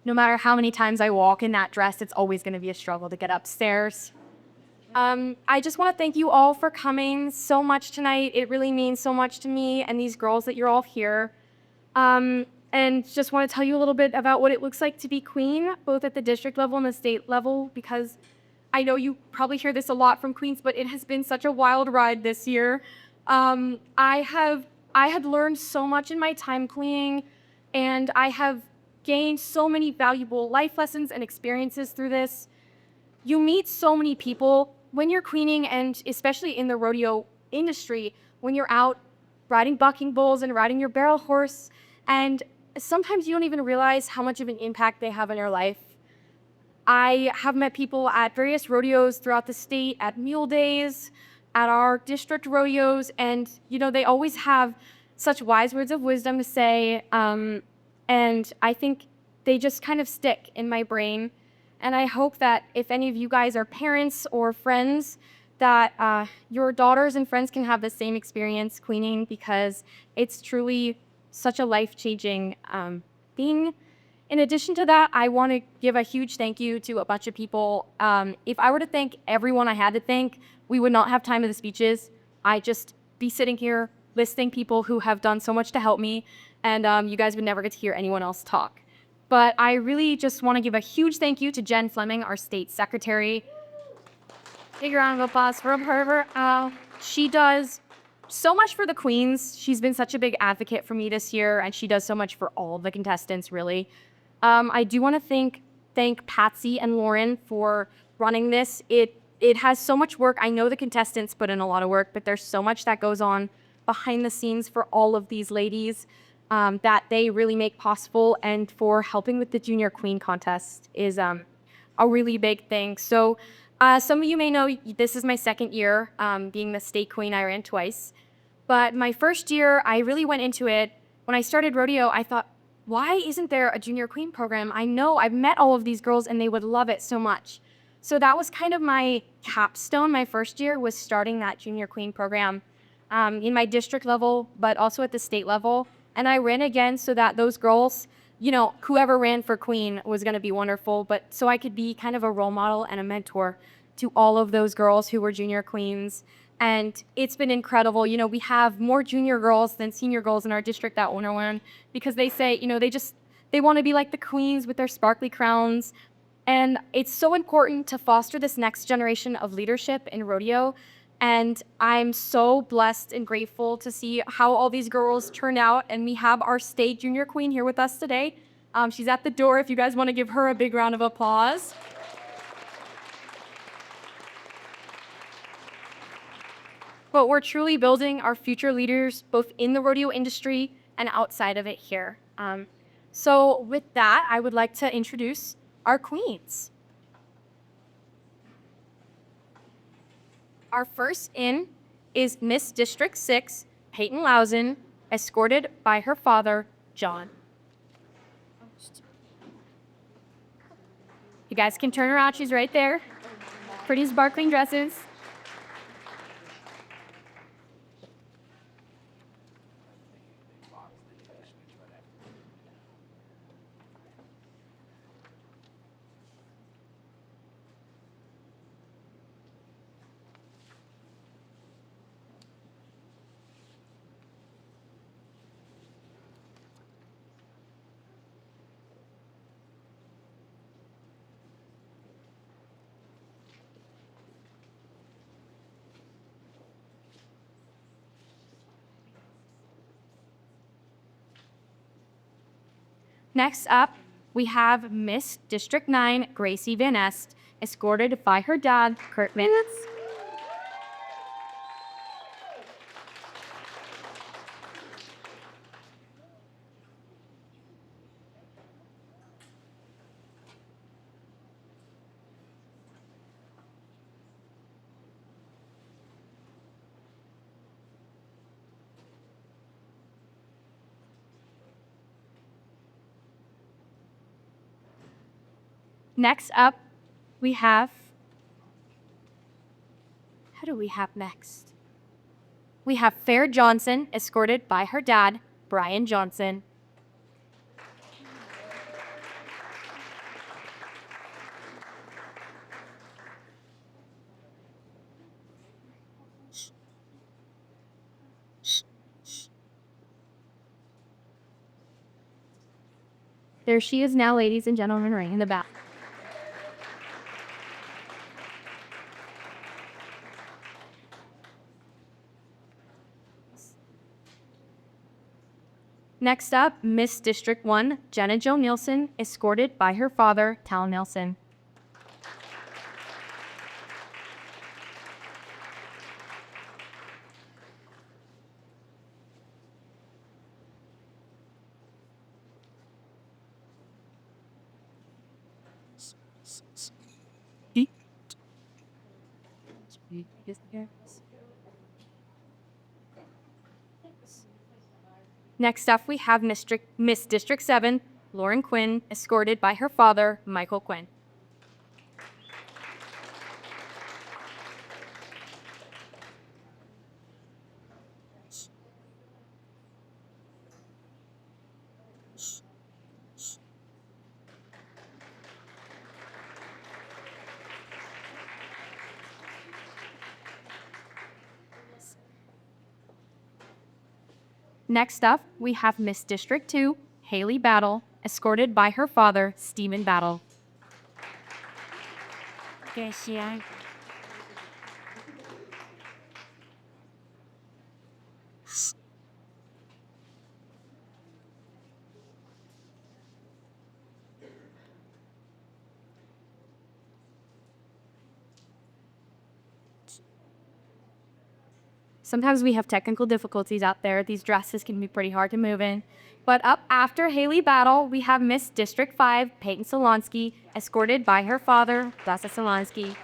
no matter how many times I walk in that dress, it's always going to be a struggle to get upstairs. I just want to thank you all for coming so much tonight. It really means so much to me and these girls that you're all here. And just want to tell you a little bit about what it looks like to be queen, both at the district level and the state level, because I know you probably hear this a lot from queens, but it has been such a wild ride this year. I had learned so much in my time queening, and I have gained so many valuable life lessons and experiences through this. You meet so many people when you're queening, and especially in the rodeo industry, when you're out riding bucking bulls and riding your barrel horse, and sometimes you don't even realize how much of an impact they have on your life. I have met people at various rodeos throughout the state, at mule days, at our district rodeos, and they always have such wise words of wisdom to say, and I think they just kind of stick in my brain. And I hope that if any of you guys are parents or friends, that your daughters and friends can have the same experience queening, because it's truly such a life-changing thing. In addition to that, I want to give a huge thank you to a bunch of people. If I were to thank everyone I had to thank, we would not have time of the speeches. I'd just be sitting here listing people who have done so much to help me, and you guys would never get to hear anyone else talk. But I really just want to give a huge thank you to Jen Fleming, our state secretary. Big round of applause for her. She does so much for the queens. She's been such a big advocate for me this year, and she does so much for all of the contestants, really. I do want to thank Patsy and Lauren for running this. It has so much work. I know the contestants put in a lot of work, but there's so much that goes on behind the scenes for all of these ladies that they really make possible, and for helping with the Junior Queen contest is a really big thing. So some of you may know this is my second year being the state queen. I ran twice. But my first year, I really went into it. When I started rodeo, I thought, why isn't there a Junior Queen program? I know I've met all of these girls and they would love it so much. So that was kind of my capstone. My first year was starting that Junior Queen program in my district level, but also at the state level. And I ran again so that those girls, whoever ran for queen was going to be wonderful, but so I could be kind of a role model and a mentor to all of those girls who were junior queens. And it's been incredible. We have more junior girls than senior girls in our district that want to win, because they say, they want to be like the queens with their sparkly crowns. And it's so important to foster this next generation of leadership in rodeo. And I'm so blessed and grateful to see how all these girls turn out. And we have our state junior queen here with us today. She's at the door if you guys want to give her a big round of applause. But we're truly building our future leaders, both in the rodeo industry and outside of it here. So with that, I would like to introduce our queens. Our first in is Miss District 6, Peyton Lausen, escorted by her father, John. You guys can turn around, she's right there. Pretty sparkling dresses. Next up, we have Miss District 9, Gracie Van Est, escorted by her dad, Kurt Van Est. Next up, we have, who do we have next? We have Fair Johnson, escorted by her dad, Brian Johnson. There she is now, ladies and gentlemen, ringing the bell. Next up, Miss District 1, Jenna Jo Nielsen, escorted by her father, Tal Nielsen. Next up, we have Miss District 7, Lauren Quinn, escorted by her father, Michael Quinn. Next up, we have Miss District 2, Haley Battle, escorted by her father, Stephen Battle. Sometimes we have technical difficulties out there. These dresses can be pretty hard to move in. But up after Haley Battle, we have Miss District 5, Peyton Solonsky, escorted by her father, Blasa Solonsky.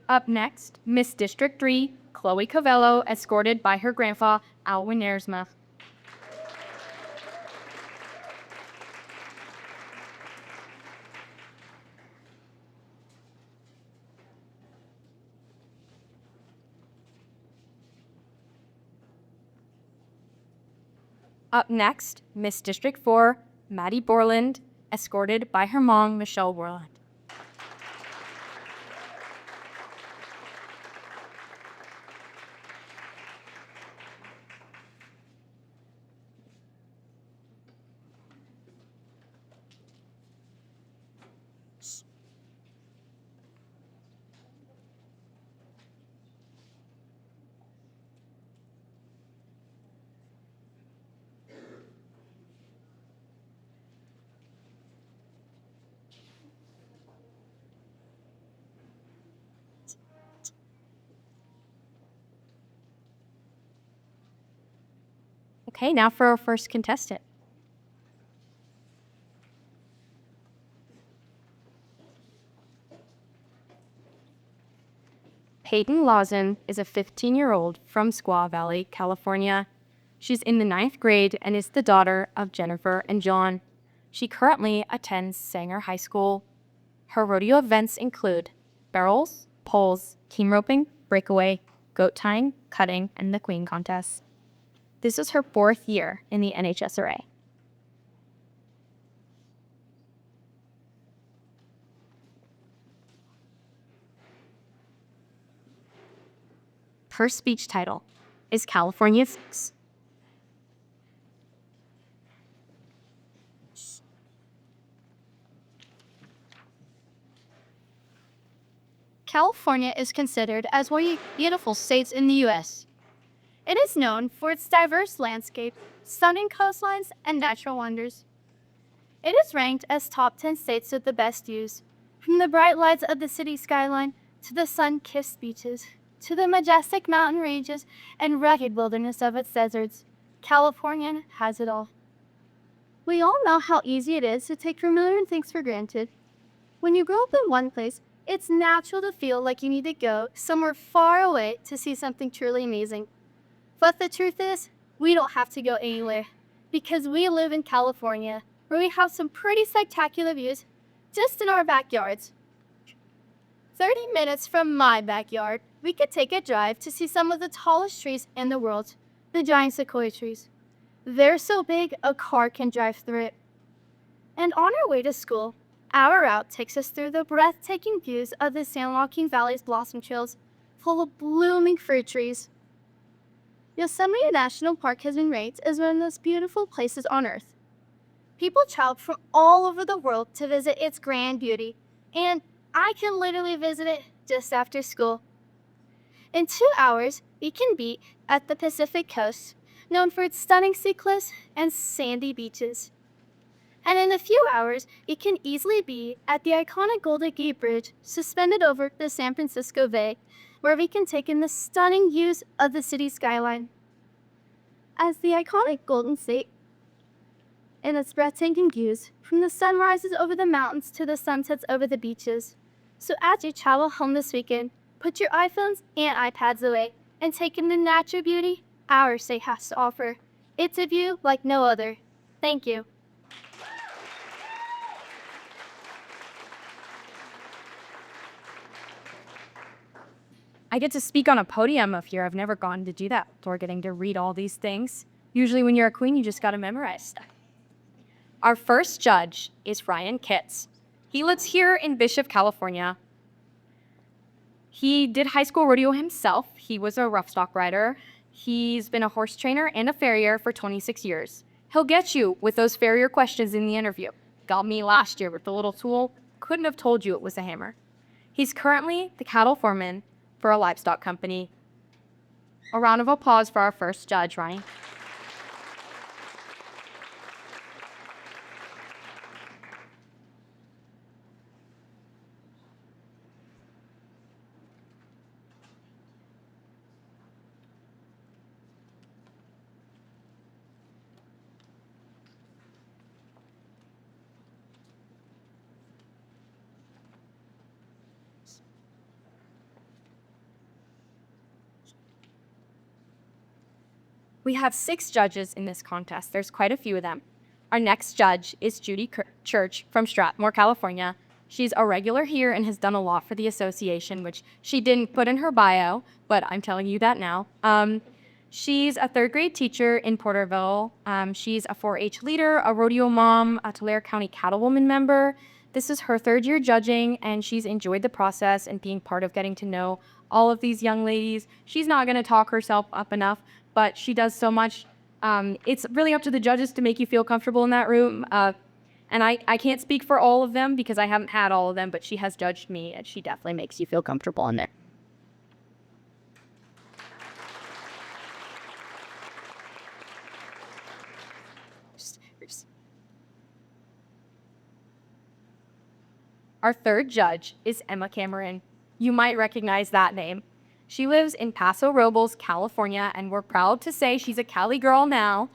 Up next, Miss District 3, Chloe Covello, escorted by her grandpa, Alwyn Nersma. Up next, Miss District 4, Maddie Borland, escorted by her mom, Michelle Borland. Okay, now for our first contestant. Peyton Lawson is a 15-year-old from Squaw Valley, California. She's in the 9th grade and is the daughter of Jennifer and John. She currently attends Sanger High School. Her rodeo events include barrels, poles, team roping, breakaway, goat tying, cutting, and the queen contest. This is her 4th year in the NHSRA. Her speech title is California Six. California is considered as one of the beautiful states in the U.S. It is known for its diverse landscape, stunning coastlines, and natural wonders. It is ranked as top 10 states with the best views, from the bright lights of the city skyline to the sun-kissed beaches, to the majestic mountain ranges and rugged wilderness of its deserts. California has it all. We all know how easy it is to take familiar things for granted. When you grow up in one place, it's natural to feel like you need to go somewhere far away to see something truly amazing. But the truth is, we don't have to go anywhere, because we live in California, where we have some pretty spectacular views just in our backyards. 30 minutes from my backyard, we could take a drive to see some of the tallest trees in the world, the giant sequoia trees. They're so big a car can drive through it. And on our way to school, our route takes us through the breathtaking views of the San Joaquin Valley's blossom trails, full of blooming fruit trees. Yosemite National Park has been ranked as one of the most beautiful places on Earth. People travel from all over the world to visit its grand beauty, and I can literally visit it just after school. In 2 hours, we can be at the Pacific Coast, known for its stunning sea cliffs and sandy beaches. And in a few hours, it can easily be at the iconic Golden Gate Bridge suspended over the San Francisco Bay, where we can take in the stunning views of the city skyline. As the iconic Golden State and its breathtaking views, from the sun rises over the mountains to the sun sets over the beaches. So as you travel home this weekend, put your iPhones and iPads away and take in the natural beauty our state has to offer. It's a view like no other. Thank you. I get to speak on a podium up here. I've never gotten to do that before, getting to read all these things. Usually when you're a queen, you just got to memorize stuff. Our first judge is Ryan Kitts. He lives here in Bishop, California. He did high school rodeo himself. He was a rough stock rider. He's been a horse trainer and a farrier for 26 years. He'll get you with those farrier questions in the interview. Got me last year with the little tool. Couldn't have told you it was a hammer. He's currently the cattle foreman for a livestock company. A round of applause for our first judge, Ryan. We have 6 judges in this contest. There's quite a few of them. Our next judge is Judy Church from Strathmore, California. She's a regular here and has done a lot for the association, which she didn't put in her bio, but I'm telling you that now. She's a 3rd grade teacher in Porterville. She's a 4-H leader, a rodeo mom, a Tulare County Cattlewoman member. This is her 3rd year judging, and she's enjoyed the process and being part of getting to know all of these young ladies. She's not going to talk herself up enough, but she does so much. It's really up to the judges to make you feel comfortable in that room. And I can't speak for all of them because I haven't had all of them, but she has judged me, and she definitely makes you feel comfortable in there. Our 3rd judge is Emma Cameron. You might recognize that name. She lives in Paso Robles, California, and we're proud to say she's a Cali girl now.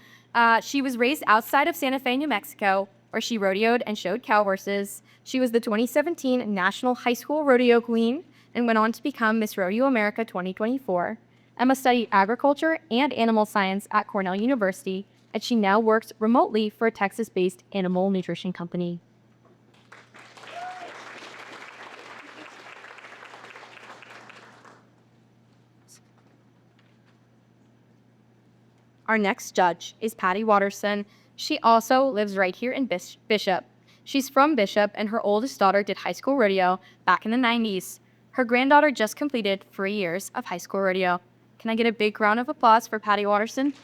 She was raised outside of Santa Fe, New Mexico, where she rodeoed and showed cow horses. She was the 2017 National High School Rodeo Queen and went on to become Miss Rodeo America 2024. Emma studied agriculture and animal science at Cornell University, and she now works remotely for a Texas-based animal nutrition company. Our next judge is Patty Watterson. She also lives right here in Bishop. She's from Bishop, and her oldest daughter did high school rodeo back in the 90s. Her granddaughter just completed 3 years of high school rodeo. Can I get a big round of applause for Patty Watterson?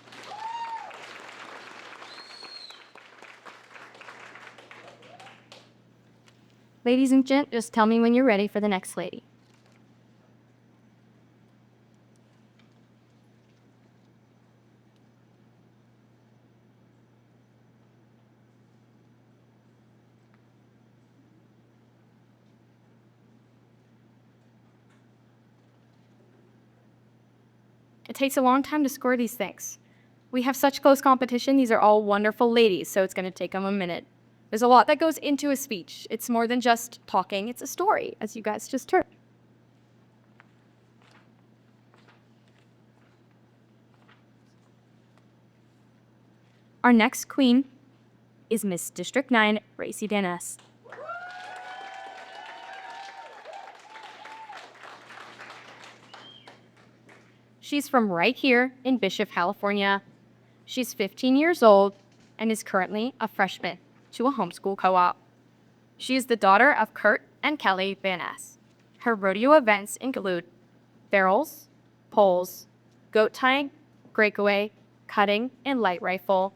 Ladies and gents, just tell me when you're ready for the next lady. It takes a long time to score these things. We have such close competition. These are all wonderful ladies, so it's going to take them a minute. There's a lot that goes into a speech. It's more than just talking. It's a story, as you guys just heard. Our next queen is Miss District 9, Racy Van Ness. She's from right here in Bishop, California. She's 15 years old and is currently a freshman to a homeschool co-op. She is the daughter of Kurt and Kelly Van Ness. Her rodeo events include barrels, poles, goat tying, breakaway, cutting, and light rifle.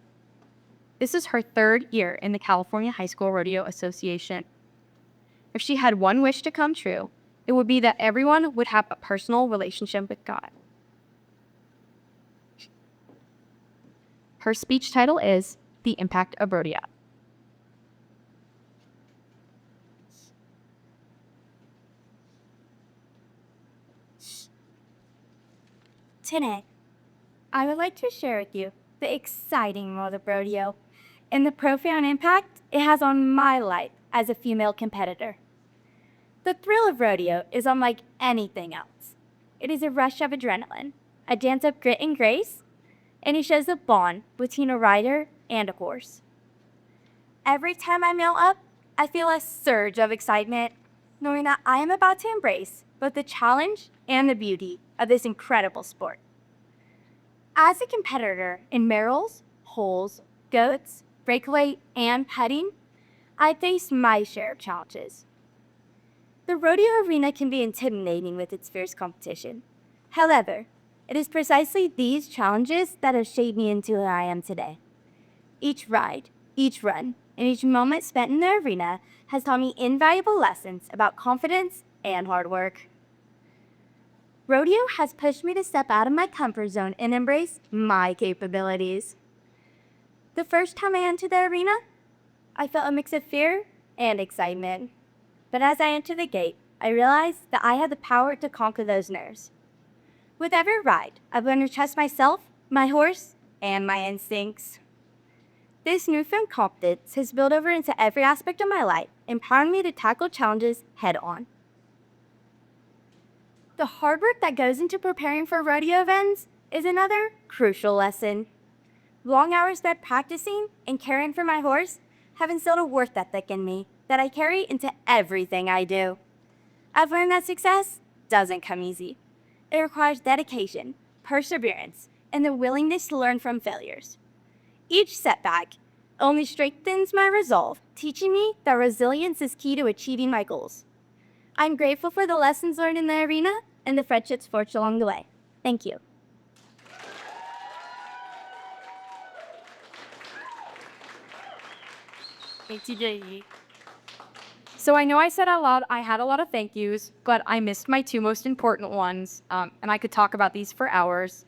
This is her 3rd year in the California High School Rodeo Association. If she had one wish to come true, it would be that everyone would have a personal relationship with God. Her speech title is The Impact of Rodeo. Today, I would like to share with you the exciting world of rodeo and the profound impact it has on my life as a female competitor. The thrill of rodeo is unlike anything else. It is a rush of adrenaline, a dance of grit and grace, and it shows a bond between a rider and a horse. Every time I mount up, I feel a surge of excitement, knowing that I am about to embrace both the challenge and the beauty of this incredible sport. As a competitor in barrels, holes, goats, breakaway, and putting, I faced my share of challenges. The rodeo arena can be intimidating with its fierce competition. However, it is precisely these challenges that have shaped me into who I am today. Each ride, each run, and each moment spent in the arena has taught me invaluable lessons about confidence and hard work. Rodeo has pushed me to step out of my comfort zone and embrace my capabilities. The first time I entered the arena, I felt a mix of fear and excitement. But as I entered the gate, I realized that I had the power to conquer those nerves. With every ride, I've learned to trust myself, my horse, and my instincts. This newfound confidence has spilled over into every aspect of my life, empowering me to tackle challenges head on. The hard work that goes into preparing for rodeo events is another crucial lesson. Long hours spent practicing and caring for my horse have instilled a work ethic in me that I carry into everything I do. I've learned that success doesn't come easy. It requires dedication, perseverance, and the willingness to learn from failures. Each setback only strengthens my resolve, teaching me that resilience is key to achieving my goals. I'm grateful for the lessons learned in the arena and the friendships forged along the way. Thank you. So I know I said out loud I had a lot of thank yous, but I missed my 2 most important ones, and I could talk about these for hours.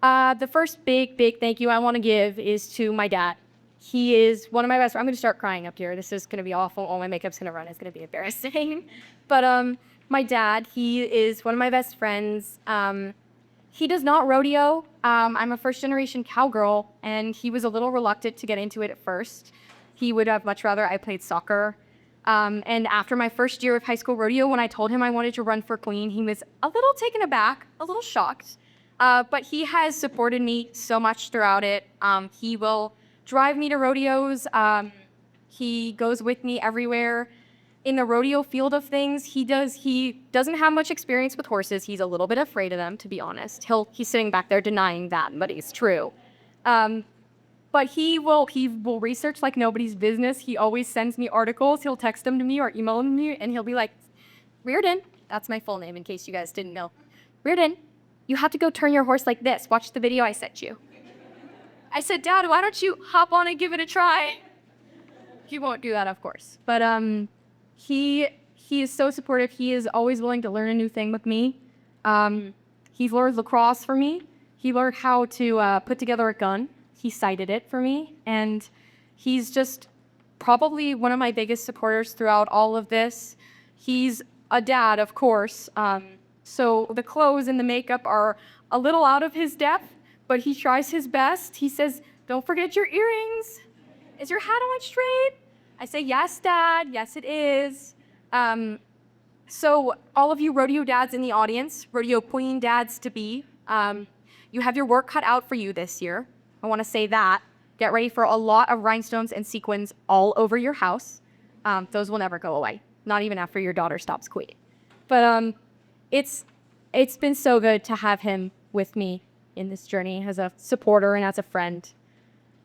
The first big thank you I want to give is to my dad. He is one of my best. I'm going to start crying up here. This is going to be awful. All my makeup's going to run. It's going to be embarrassing. But my dad, he is one of my best friends. He does not rodeo. I'm a first-generation cowgirl, and he was a little reluctant to get into it at first. He would have much rather I played soccer. And after my first year of high school rodeo, when I told him I wanted to run for queen, he was a little taken aback, a little shocked. But he has supported me so much throughout it. He will drive me to rodeos. He goes with me everywhere. In the rodeo field of things, he doesn't have much experience with horses. He's a little bit afraid of them, to be honest. He's sitting back there denying that, but it's true. But he will research like nobody's business. He always sends me articles. He'll text them to me or email them to me, and he'll be like, Reardon, that's my full name in case you guys didn't know. Reardon, you have to go turn your horse like this. Watch the video I sent you. I said, Dad, why don't you hop on and give it a try? He won't do that, of course. But he is so supportive. He is always willing to learn a new thing with me. He's learned lacrosse for me. He learned how to put together a gun. He sighted it for me. And he's just probably one of my biggest supporters throughout all of this. He's a dad, of course. So the clothes and the makeup are a little out of his depth, but he tries his best. He says, don't forget your earrings. Is your hat on straight? I say, yes, Dad. Yes, it is. So all of you rodeo dads in the audience, rodeo queen dads to be, you have your work cut out for you this year. I want to say that. Get ready for a lot of rhinestones and sequins all over your house. Those will never go away, not even after your daughter stops queen. But it's been so good to have him with me in this journey as a supporter and as a friend,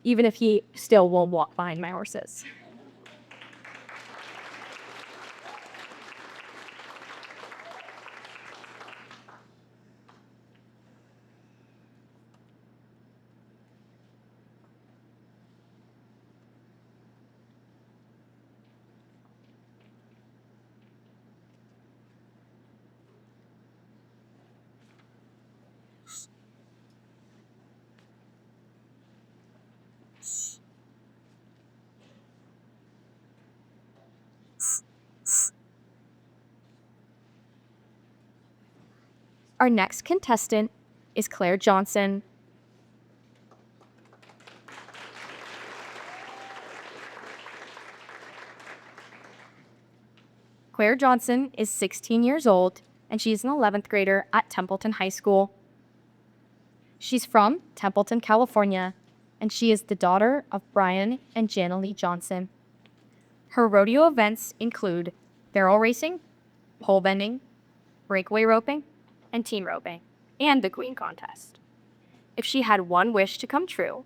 even if he still won't walk behind my horses. Our next contestant is Claire Johnson. Claire Johnson is 16 years old, and she's an 11th grader at Templeton High School. She's from Templeton, California, and she is the daughter of Brian and Jana Lee Johnson. Her rodeo events include barrel racing, pole bending, breakaway roping, and team roping, and the queen contest. If she had one wish to come true,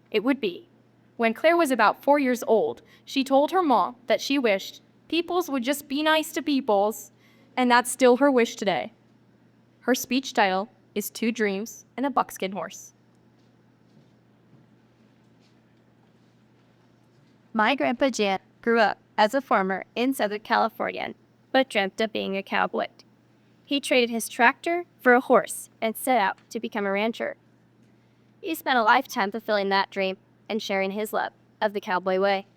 it would be, when Claire was about 4 years old, she told her mom that she wished peoples would just be nice to peoples, and that's still her wish today. Her speech title is Two Dreams and a Buckskin Horse. My grandpa Jan grew up as a farmer in Southern California, but dreamt of being a cowboy. He traded his tractor for a horse and set out to become a rancher. He spent a lifetime fulfilling that dream and sharing his love of the cowboy way.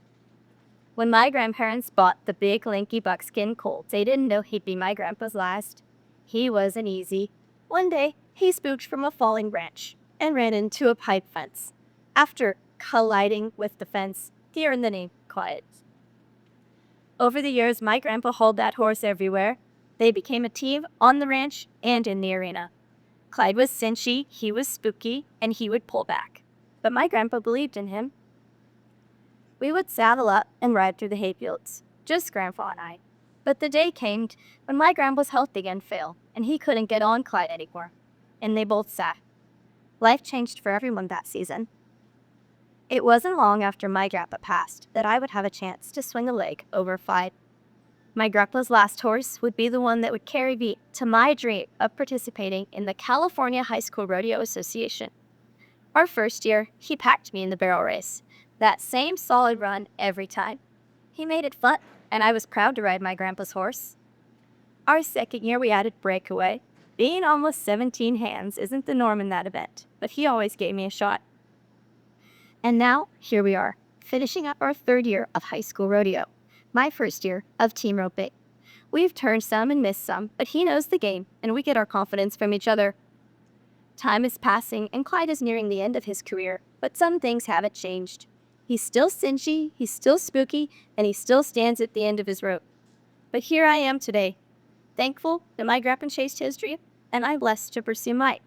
When my grandparents bought the big lanky buckskin colt, they didn't know he'd be my grandpa's last. He wasn't easy. One day, he spooked from a falling branch and ran into a pipe fence. After colliding with the fence, he earned the name Quiet. Over the years, my grandpa hauled that horse everywhere. They became a team on the ranch and in the arena. Clyde was cinchy, he was spooky, and he would pull back. But my grandpa believed in him. We would saddle up and ride through the hayfields, just Grandpa and I. But the day came when my grandpa's health began to fail, and he couldn't get on Clyde anymore. And they both sat. Life changed for everyone that season. It wasn't long after my grandpa passed that I would have a chance to swing a leg over Clyde. My grandpa's last horse would be the one that would carry me to my dream of participating in the California High School Rodeo Association. Our first year, he packed me in the barrel race. That same solid run every time. He made it fun, and I was proud to ride my grandpa's horse. Our second year, we added breakaway. Being almost 17 hands isn't the norm in that event, but he always gave me a shot. And now, here we are, finishing up our third year of high school rodeo, my first year of team roping. We've turned some and missed some, but he knows the game, and we get our confidence from each other. Time is passing, and Clyde is nearing the end of his career, but some things haven't changed. He's still cinchy, he's still spooky, and he still stands at the end of his rope. But here I am today, thankful that my grandpa chased his dream, and I'm blessed to pursue mine.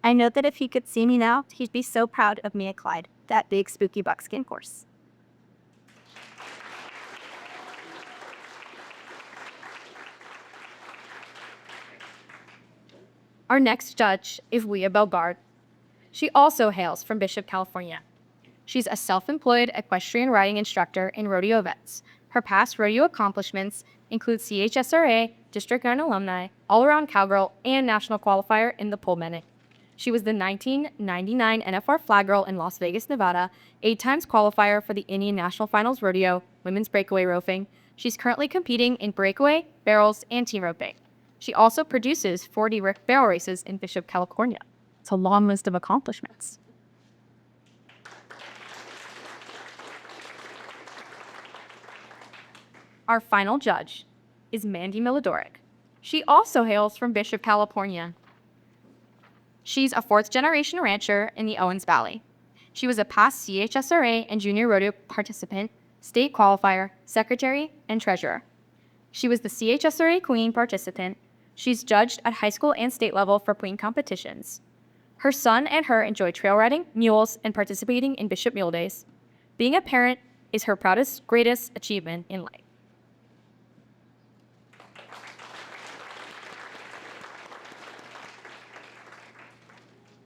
I know that if he could see me now, he'd be so proud of me and Clyde, that big spooky buckskin horse. Our next judge is Leah Belgard. She also hails from Bishop, California. She's a self-employed equestrian riding instructor in rodeo events. Her past rodeo accomplishments include CHSRA, District 9 alumni, all-around cowgirl, and national qualifier in the pole bending. She was the 1999 NFR flag girl in Las Vegas, Nevada, 8 times qualifier for the Indian National Finals Rodeo, women's breakaway roping. She's currently competing in breakaway, barrels, and team roping. She also produces 40 barrel races in Bishop, California. It's a long list of accomplishments. Our final judge is Mandy Milodoric. She also hails from Bishop, California. She's a 4th-generation rancher in the Owens Valley. She was a past CHSRA and junior rodeo participant, state qualifier, secretary, and treasurer. She was the CHSRA Queen participant. She's judged at high school and state level for Queen competitions. Her son and her enjoy trail riding, mules, and participating in Bishop Mule Days. Being a parent is her proudest, greatest achievement in life.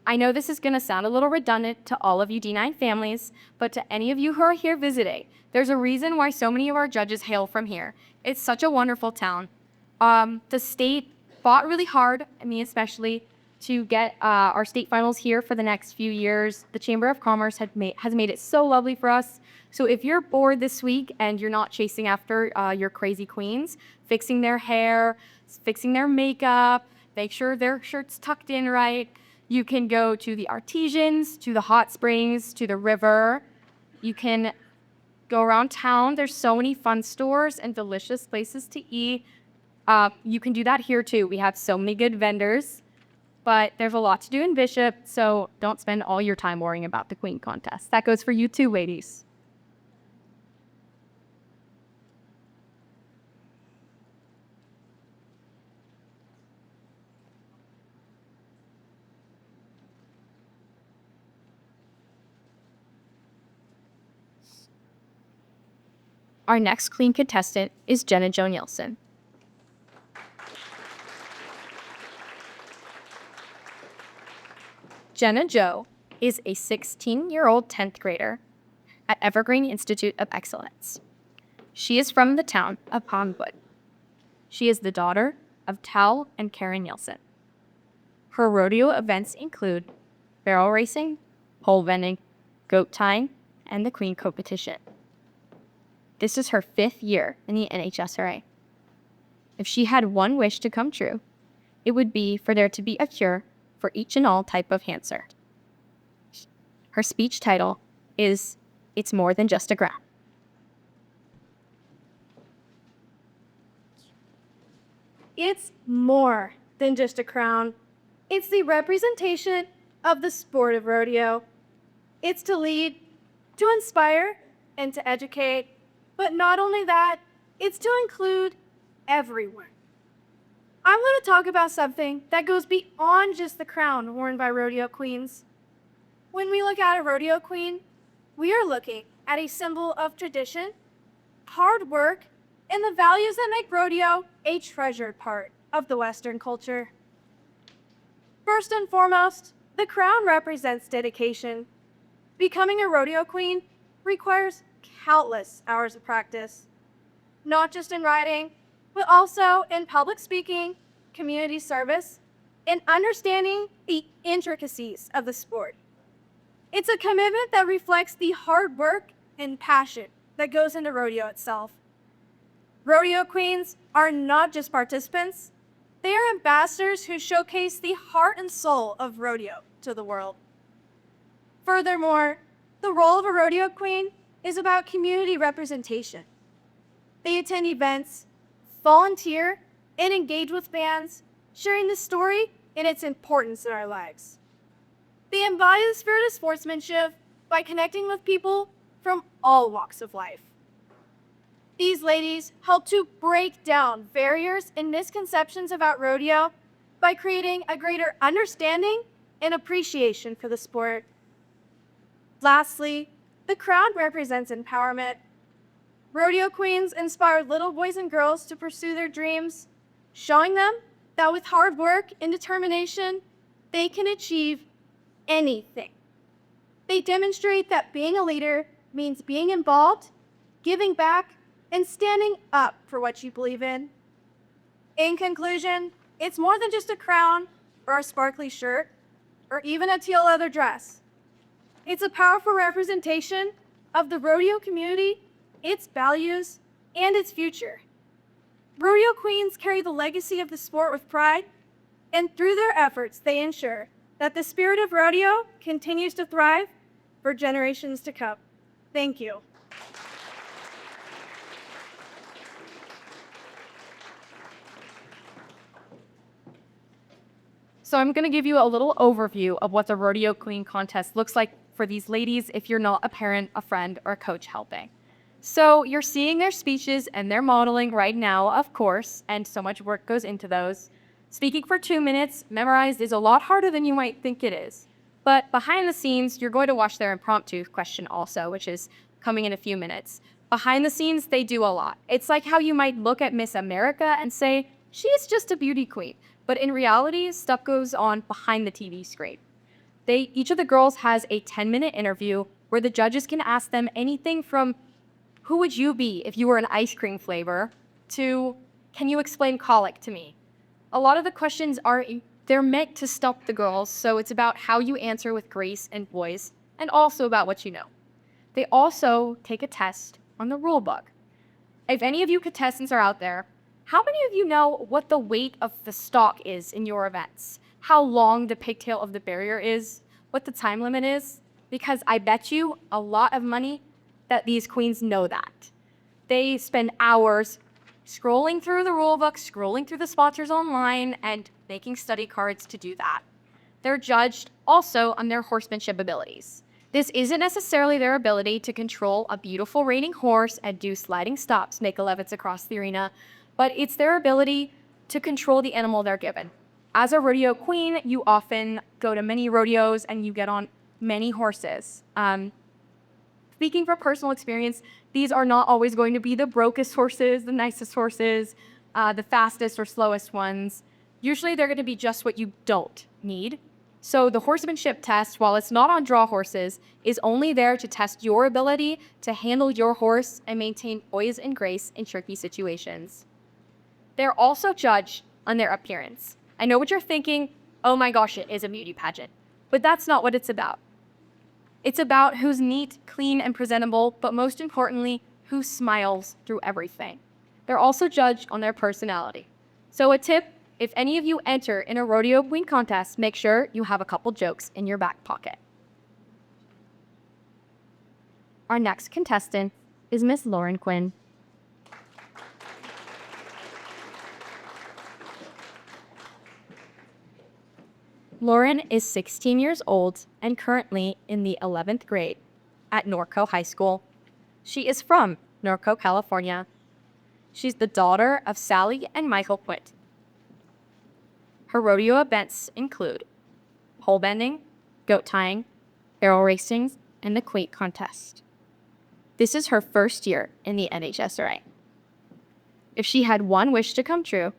I know this is going to sound a little redundant to all of you D9 families, but to any of you who are here visiting, there's a reason why so many of our judges hail from here. It's such a wonderful town. The state fought really hard, me especially, to get our state finals here for the next few years. The Chamber of Commerce has made it so lovely for us. So if you're bored this week and you're not chasing after your crazy queens, fixing their hair, fixing their makeup, make sure their shirt's tucked in right, you can go to the Artesians, to the hot springs, to the river. You can go around town. There's so many fun stores and delicious places to eat. You can do that here too. We have so many good vendors, but there's a lot to do in Bishop, so don't spend all your time worrying about the queen contest. That goes for you too, ladies. Our next queen contestant is Jenna Jo Nielsen. Jenna Jo is a 16-year-old 10th grader at Evergreen Institute of Excellence. She is from the town of Pondwood. She is the daughter of Tal and Karen Nielsen. Her rodeo events include barrel racing, pole vending, goat tying, and the queen competition. This is her 5th year in the NHSRA. If she had one wish to come true, it would be for there to be a cure for each and all type of cancer. Her speech title is It's More Than Just a Graph. It's more than just a crown. It's the representation of the sport of rodeo. It's to lead, to inspire, and to educate. But not only that, it's to include everyone. I'm going to talk about something that goes beyond just the crown worn by rodeo queens. When we look at a rodeo queen, we are looking at a symbol of tradition, hard work, and the values that make rodeo a treasured part of the Western culture. First and foremost, the crown represents dedication. Becoming a rodeo queen requires countless hours of practice, not just in riding, but also in public speaking, community service, and understanding the intricacies of the sport. It's a commitment that reflects the hard work and passion that goes into rodeo itself. Rodeo queens are not just participants, they are ambassadors who showcase the heart and soul of rodeo to the world. Furthermore, the role of a rodeo queen is about community representation. They attend events, volunteer, and engage with fans, sharing the story and its importance in our lives. They embody the spirit of sportsmanship by connecting with people from all walks of life. These ladies help to break down barriers and misconceptions about rodeo by creating a greater understanding and appreciation for the sport. Lastly, the crown represents empowerment. Rodeo queens inspire little boys and girls to pursue their dreams, showing them that with hard work and determination, they can achieve anything. They demonstrate that being a leader means being involved, giving back, and standing up for what you believe in. In conclusion, it's more than just a crown or a sparkly shirt or even a teal leather dress. It's a powerful representation of the rodeo community, its values, and its future. Rodeo queens carry the legacy of the sport with pride, and through their efforts, they ensure that the spirit of rodeo continues to thrive for generations to come. Thank you. So I'm going to give you a little overview of what the Rodeo Queen contest looks like for these ladies if you're not a parent, a friend, or a coach helping. So you're seeing their speeches and their modeling right now, of course, and so much work goes into those. Speaking for 2 minutes, memorized, is a lot harder than you might think it is. But behind the scenes, you're going to watch their impromptu question also, which is coming in a few minutes. Behind the scenes, they do a lot. It's like how you might look at Miss America and say, she's just a beauty queen. But in reality, stuff goes on behind the TV screen. Each of the girls has a 10-minute interview where the judges can ask them anything from who would you be if you were an ice cream flavor to can you explain colic to me? A lot of the questions they're meant to stump the girls, so it's about how you answer with grace and poise, and also about what you know. They also take a test on the rule book. If any of you contestants are out there, how many of you know what the weight of the stock is in your events? How long the pigtail of the barrier is? What the time limit is? Because I bet you a lot of money that these queens know that. They spend hours scrolling through the rule book, scrolling through the sponsors online, and making study cards to do that. They're judged also on their horsemanship abilities. This isn't necessarily their ability to control a beautiful reining horse and do sliding stops, make 11s across the arena, but it's their ability to control the animal they're given. As a rodeo queen, you often go to many rodeos and you get on many horses. Speaking from personal experience, these are not always going to be the brokest horses, the nicest horses, the fastest or slowest ones. Usually they're going to be just what you don't need. So the horsemanship test, while it's not on draw horses, is only there to test your ability to handle your horse and maintain poise and grace in tricky situations. They're also judged on their appearance. I know what you're thinking, oh my gosh, it is a beauty pageant. But that's not what it's about. It's about who's neat, clean, and presentable, but most importantly, who smiles through everything. They're also judged on their personality. So a tip, if any of you enter in a rodeo queen contest, make sure you have a couple jokes in your back pocket. Our next contestant is Miss Lauren Quinn. Lauren is 16 years old and currently in the 11th grade at Norco High School. She is from Norco, California. She's the daughter of Sally and Michael Quitt. Her rodeo events include pole bending, goat tying, barrel racings, and the quake contest. This is her first year in the NHSRA. If she had one wish to come true,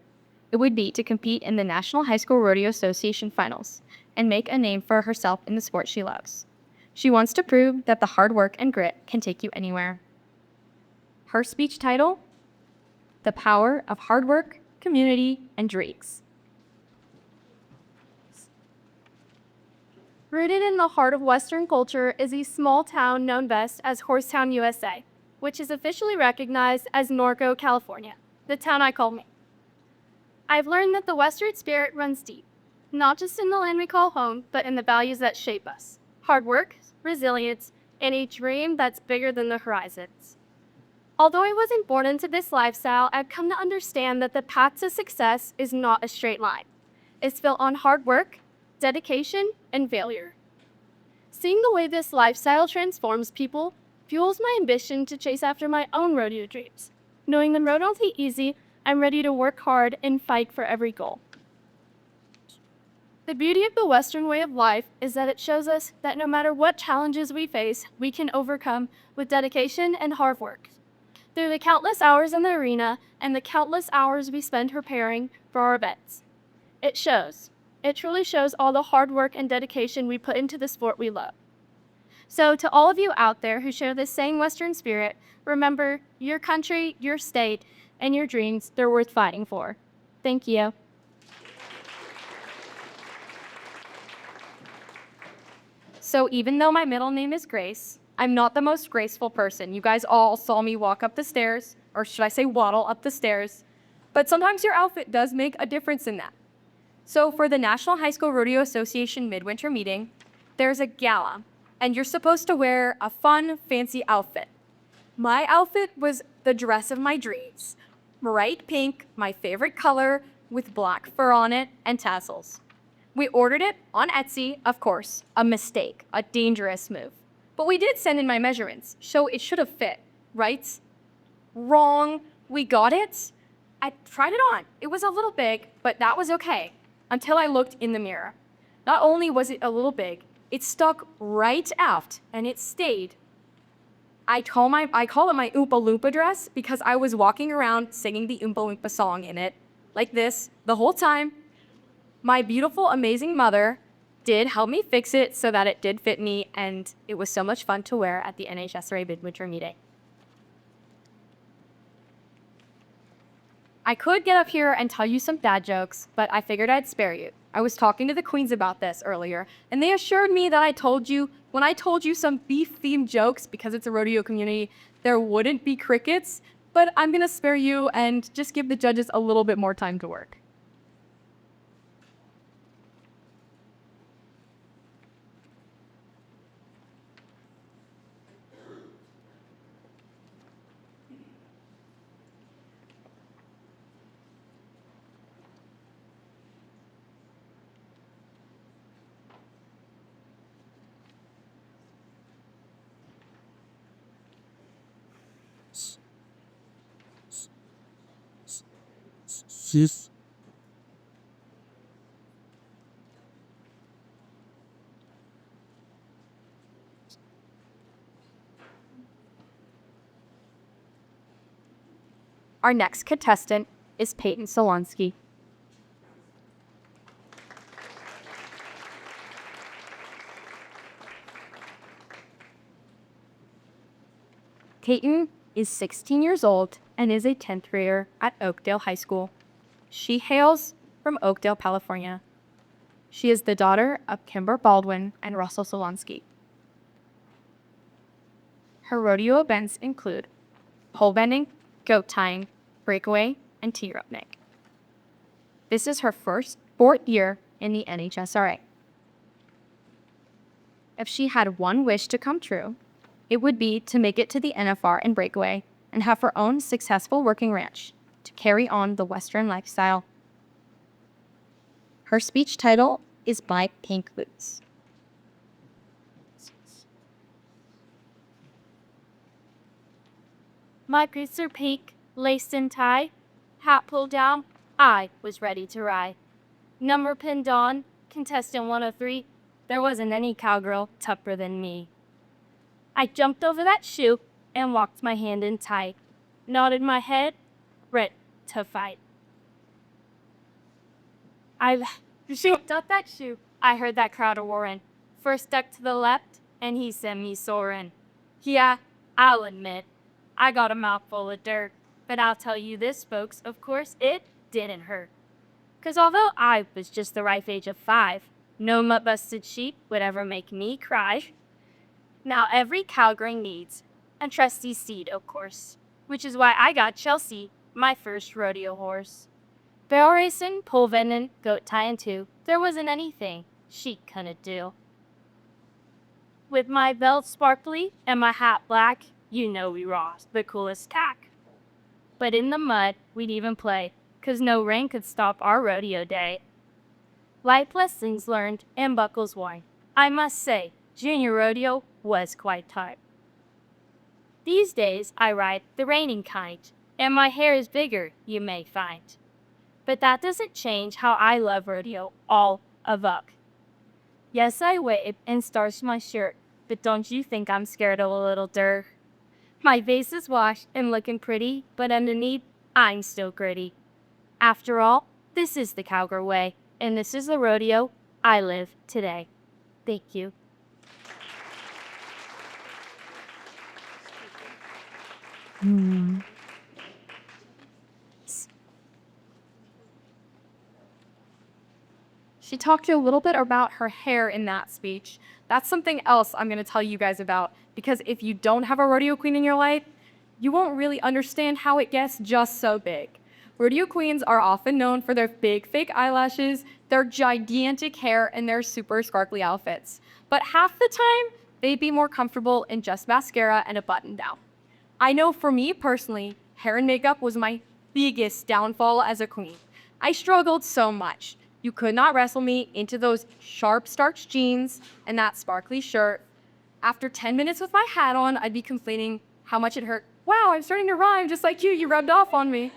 it would be to compete in the National High School Rodeo Association finals and make a name for herself in the sport she loves. She wants to prove that the hard work and grit can take you anywhere. Her speech title, The Power of Hard Work, Community, and Dreams. Rooted in the heart of Western culture is a small town known best as Horsetown, USA, which is officially recognized as Norco, California, the town I call me. I've learned that the Western spirit runs deep, not just in the land we call home, but in the values that shape us. Hard work, resilience, and a dream that's bigger than the horizons. Although I wasn't born into this lifestyle, I've come to understand that the path to success is not a straight line. It's built on hard work, dedication, and failure. Seeing the way this lifestyle transforms people fuels my ambition to chase after my own rodeo dreams. Knowing the road won't be easy, I'm ready to work hard and fight for every goal. The beauty of the Western way of life is that it shows us that no matter what challenges we face, we can overcome with dedication and hard work. Through the countless hours in the arena and the countless hours we spend preparing for our events. It shows. It truly shows all the hard work and dedication we put into the sport we love. So to all of you out there who share this same Western spirit, remember your country, your state, and your dreams, they're worth fighting for. Thank you. So even though my middle name is Grace, I'm not the most graceful person. You guys all saw me walk up the stairs, or should I say waddle up the stairs, but sometimes your outfit does make a difference in that. So for the National High School Rodeo Association midwinter meeting, there's a gala, and you're supposed to wear a fun, fancy outfit. My outfit was the dress of my dreams. Bright pink, my favorite color, with black fur on it and tassels. We ordered it on Etsy, of course, a mistake, a dangerous move. But we did send in my measurements, so it should have fit, right? Wrong, we got it. I tried it on. It was a little big, but that was okay, until I looked in the mirror. Not only was it a little big, it stuck right out, and it stayed. I call it my Oompa Loompa dress because I was walking around singing the Oompa Loompa song in it, like this, the whole time. My beautiful, amazing mother did help me fix it so that it did fit me, and it was so much fun to wear at the NHSRA midwinter meeting. I could get up here and tell you some dad jokes, but I figured I'd spare you. I was talking to the queens about this earlier, and they assured me that when I told you some beef-themed jokes, because it's a rodeo community, there wouldn't be crickets, but I'm gonna spare you and just give the judges a little bit more time to work. Sis. Our next contestant is Peyton Solonsky. Peyton is 16 years old and is a 10th grader at Oakdale High School. She hails from Oakdale, California. She is the daughter of Kimber Baldwin and Russell Solonsky. Her rodeo events include pole bending, goat tying, breakaway, and tee roping. This is her first sport year in the NHSRA. If she had one wish to come true, it would be to make it to the NFR and breakaway and have her own successful working ranch to carry on the Western lifestyle. Her speech title is My Pink Boots. My boots are pink, laced and tie, hat pulled down, I was ready to ride. Number pinned on, contestant 103, there wasn't any cowgirl tougher than me. I jumped over that shoe and walked my hand in tight, nodded my head, ready to fight. I jumped up that shoe. I heard that crowd a-roaring. First duck to the left, and he sent me soaring. Yeah, I'll admit, I got a mouthful of dirt, but I'll tell you this, folks, of course, it didn't hurt. 'Cause although I was just the ripe age of 5, no mud-busted sheep would ever make me cry. Now every cowgirl needs a trusty steed, of course, which is why I got Chelsea, my first rodeo horse. Barrel racing, pole bending, goat tying too, there wasn't anything she couldn't do. With my belt sparkly and my hat black, you know we rocked the coolest tack. But in the mud, we'd even play, 'cause no rain could stop our rodeo day. Life lessons learned and buckles worn. I must say, junior rodeo was quite tight. These days, I ride the reigning kind, and my hair is bigger, you may find. But that doesn't change how I love rodeo all of up. Yes, I wave and starch my shirt, but don't you think I'm scared of a little dirt. My face is washed and looking pretty, but underneath, I'm still gritty. After all, this is the cowgirl way, and this is the rodeo I live today. Thank you. She talked to you a little bit about her hair in that speech. That's something else I'm going to tell you guys about, because if you don't have a rodeo queen in your life, you won't really understand how it gets just so big. Rodeo queens are often known for their big fake eyelashes, their gigantic hair, and their super sparkly outfits. But half the time, they'd be more comfortable in just mascara and a button down. I know for me personally, hair and makeup was my biggest downfall as a queen. I struggled so much. You could not wrestle me into those sharp starched jeans and that sparkly shirt. After 10 minutes with my hat on, I'd be complaining how much it hurt. Wow, I'm starting to rhyme just like you rubbed off on me.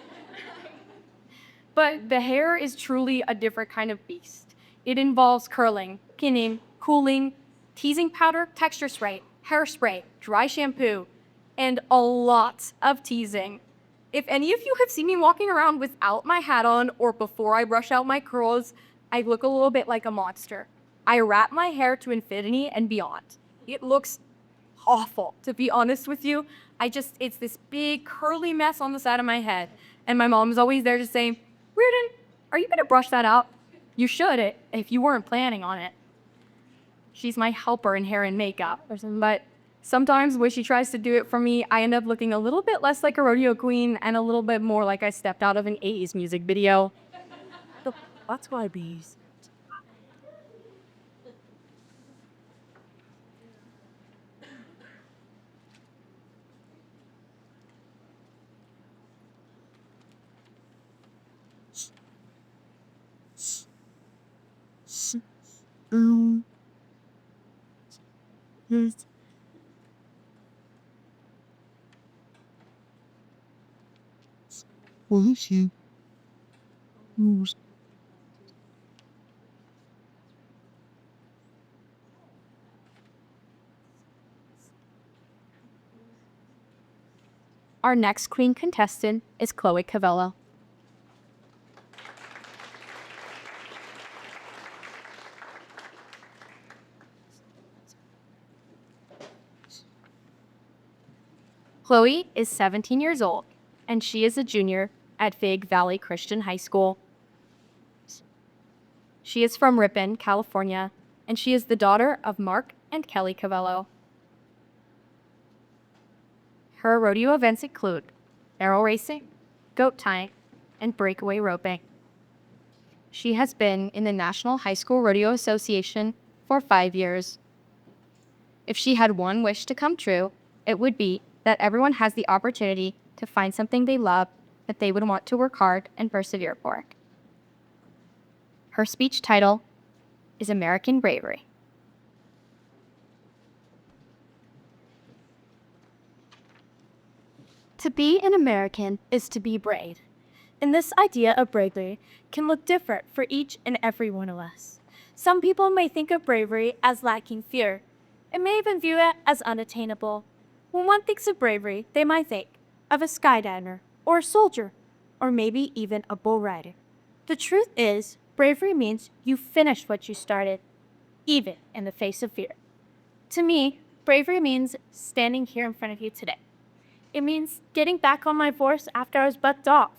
But the hair is truly a different kind of beast. It involves curling, pinning, cooling, teasing powder, texture spray, hairspray, dry shampoo, and a lot of teasing. If any of you have seen me walking around without my hat on or before I brush out my curls, I look a little bit like a monster. I wrap my hair to infinity and beyond. It looks awful, to be honest with you. It's this big curly mess on the side of my head. And my mom's always there to say, Reardon, are you gonna brush that out? You should if you weren't planning on it. She's my helper in hair and makeup. But sometimes when she tries to do it for me, I end up looking a little bit less like a rodeo queen and a little bit more like I stepped out of an 80s music video. That's why bees. Yes. Well, she moves. Our next queen contestant is Chloe Cavello. Chloe is 17 years old, and she is a junior at Fig Valley Christian High School. She is from Ripon, California, and she is the daughter of Mark and Kelly Cavello. Her rodeo events include barrel racing, goat tying, and breakaway roping. She has been in the National High School Rodeo Association for 5 years. If she had one wish to come true, it would be that everyone has the opportunity to find something they love that they would want to work hard and persevere for. Her speech title is American Bravery. To be an American is to be brave. And this idea of bravery can look different for each and every one of us. Some people may think of bravery as lacking fear, and may even view it as unattainable. When one thinks of bravery, they might think of a skydiver, or a soldier, or maybe even a bull rider. The truth is, bravery means you finished what you started, even in the face of fear. To me, bravery means standing here in front of you today. It means getting back on my horse after I was bucked off.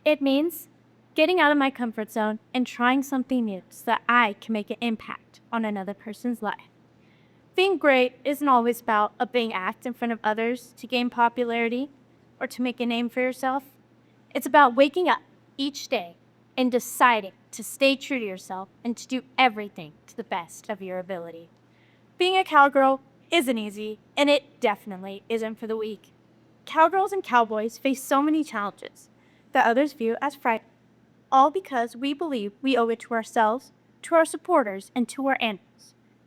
It means getting out of my comfort zone and trying something new so that I can make an impact on another person's life. Being great isn't always about a big act in front of others to gain popularity or to make a name for yourself. It's about waking up each day and deciding to stay true to yourself and to do everything to the best of your ability. Being a cowgirl isn't easy, and it definitely isn't for the weak. Cowgirls and cowboys face so many challenges that others view as frightening, all because we believe we owe it to ourselves, to our supporters, and to our animals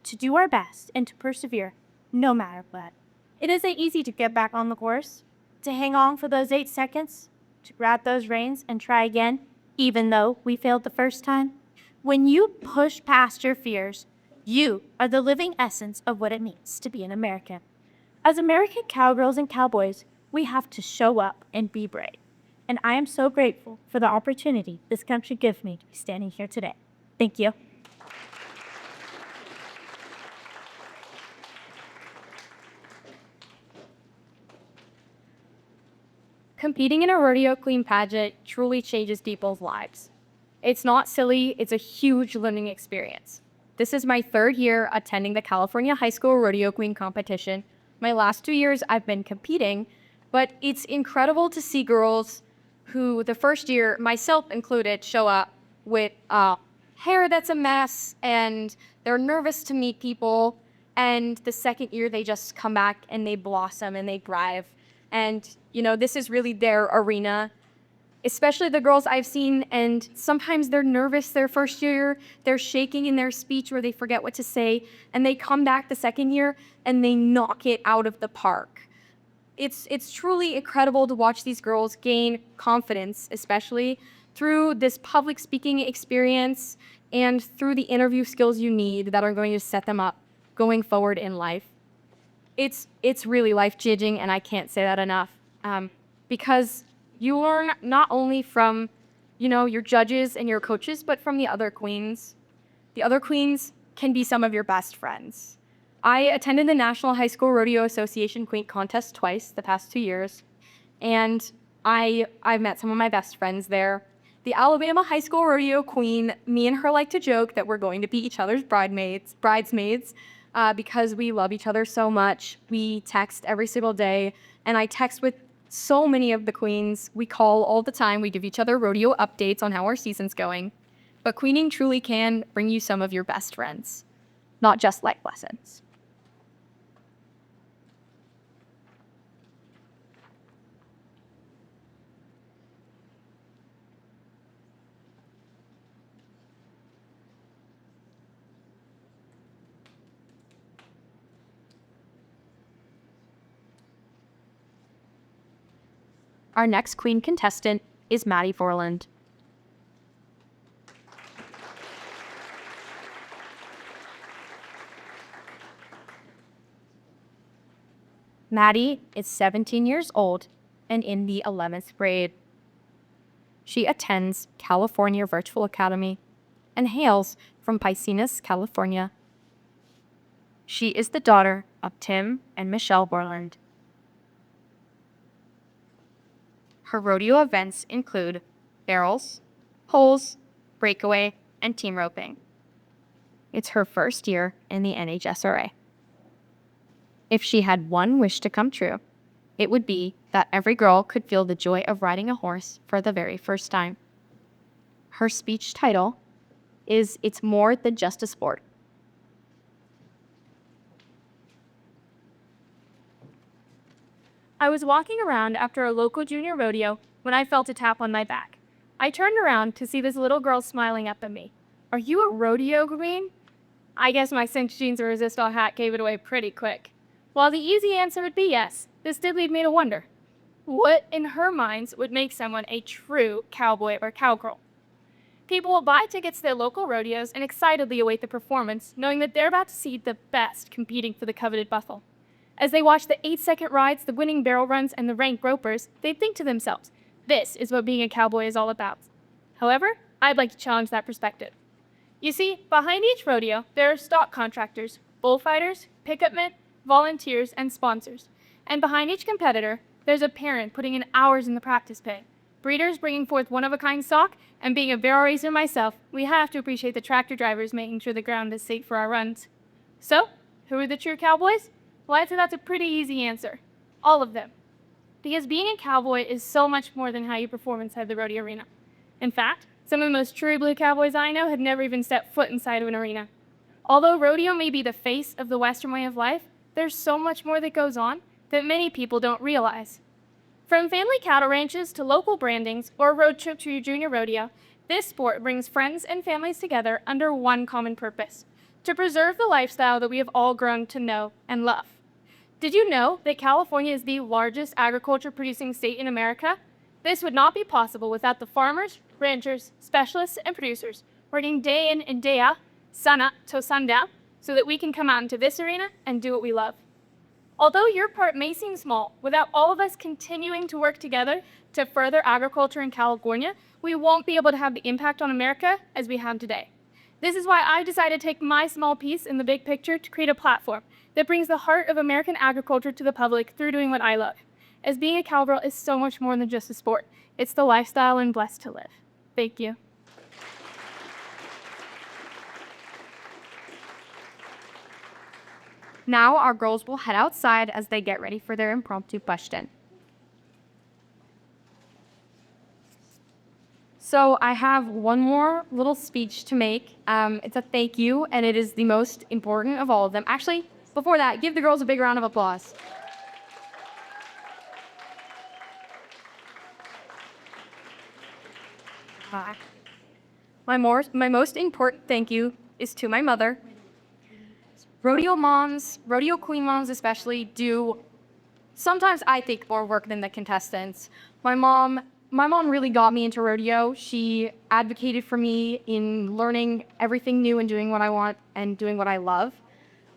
to do our best and to persevere no matter what. It isn't easy to get back on the horse, to hang on for those 8 seconds, to grab those reins and try again, even though we failed the first time. When you push past your fears, you are the living essence of what it means to be an American. As American cowgirls and cowboys, we have to show up and be brave. And I am so grateful for the opportunity this country gives me to be standing here today. Thank you. Competing in a rodeo queen pageant truly changes people's lives. It's not silly, it's a huge learning experience. This is my 3rd year attending the California High School Rodeo Queen competition. My last 2 years I've been competing, but it's incredible to see girls who the first year, myself included, show up with hair that's a mess and they're nervous to meet people. And the second year they just come back and they blossom and they thrive. And, this is really their arena, especially the girls I've seen. And sometimes they're nervous their first year, they're shaking in their speech or they forget what to say. And they come back the second year and they knock it out of the park. It's truly incredible to watch these girls gain confidence, especially through this public speaking experience and through the interview skills you need that are going to set them up going forward in life. It's really life-changing, and I can't say that enough, because you learn not only from, your judges and your coaches, but from the other queens. The other queens can be some of your best friends. I attended the National High School Rodeo Association Queen Contest twice the past 2 years, and I've met some of my best friends there. The Alabama High School Rodeo Queen, me and her like to joke that we're going to be each other's bridesmaids, because we love each other so much. We text every single day, and I text with so many of the queens. We call all the time. We give each other rodeo updates on how our season's going. But queening truly can bring you some of your best friends, not just life lessons. Our next queen contestant is Maddie Forland. Maddie is 17 years old and in the 11th grade. She attends California Virtual Academy and hails from Piscinas, California. She is the daughter of Tim and Michelle Borland. Her rodeo events include barrels, poles, breakaway, and team roping. It's her first year in the NHSRA. If she had one wish to come true, it would be that every girl could feel the joy of riding a horse for the very first time. Her speech title is "It's More Than Just a Sport." I was walking around after a local junior rodeo when I felt a tap on my back. I turned around to see this little girl smiling up at me. "Are you a rodeo queen?" I guess my cinched jeans and resistol hat gave it away pretty quick. While the easy answer would be yes, this did lead me to wonder, what in her minds would make someone a true cowboy or cowgirl? People will buy tickets to their local rodeos and excitedly await the performance, knowing that they're about to see the best competing for the coveted buffalo. As they watch the 8-second rides, the winning barrel runs, and the ranked ropers, they think to themselves, this is what being a cowboy is all about. However, I'd like to challenge that perspective. You see, behind each rodeo, there are stock contractors, bullfighters, pickup men, volunteers, and sponsors. And behind each competitor, there's a parent putting in hours in the practice pit, breeders bringing forth one-of-a-kind stock, and being a barrel racer myself, we have to appreciate the tractor drivers making sure the ground is safe for our runs. So, who are the true cowboys? Well, I'd say that's a pretty easy answer. All of them. Because being a cowboy is so much more than how you perform inside the rodeo arena. In fact, some of the most true blue cowboys I know had never even stepped foot inside of an arena. Although rodeo may be the face of the Western way of life, there's so much more that goes on that many people don't realize. From family cattle ranches to local brandings or a road trip to your junior rodeo, this sport brings friends and families together under one common purpose: to preserve the lifestyle that we have all grown to know and love. Did you know that California is the largest agriculture-producing state in America? This would not be possible without the farmers, ranchers, specialists, and producers working day in and day out, sun up till sundown, so that we can come out into this arena and do what we love. Although your part may seem small, without all of us continuing to work together to further agriculture in California, we won't be able to have the impact on America as we have today. This is why I decided to take my small piece in the big picture to create a platform that brings the heart of American agriculture to the public through doing what I love. As being a cowgirl is so much more than just a sport. It's the lifestyle I'm blessed to live. Thank you. Now our girls will head outside as they get ready for their impromptu question. So I have one more little speech to make. It's a thank you, and it is the most important of all of them. Actually, before that, give the girls a big round of applause. My most important thank you is to my mother. Rodeo moms, rodeo queen moms especially, do sometimes I think more work than the contestants. My mom really got me into rodeo. She advocated for me in learning everything new and doing what I want and doing what I love.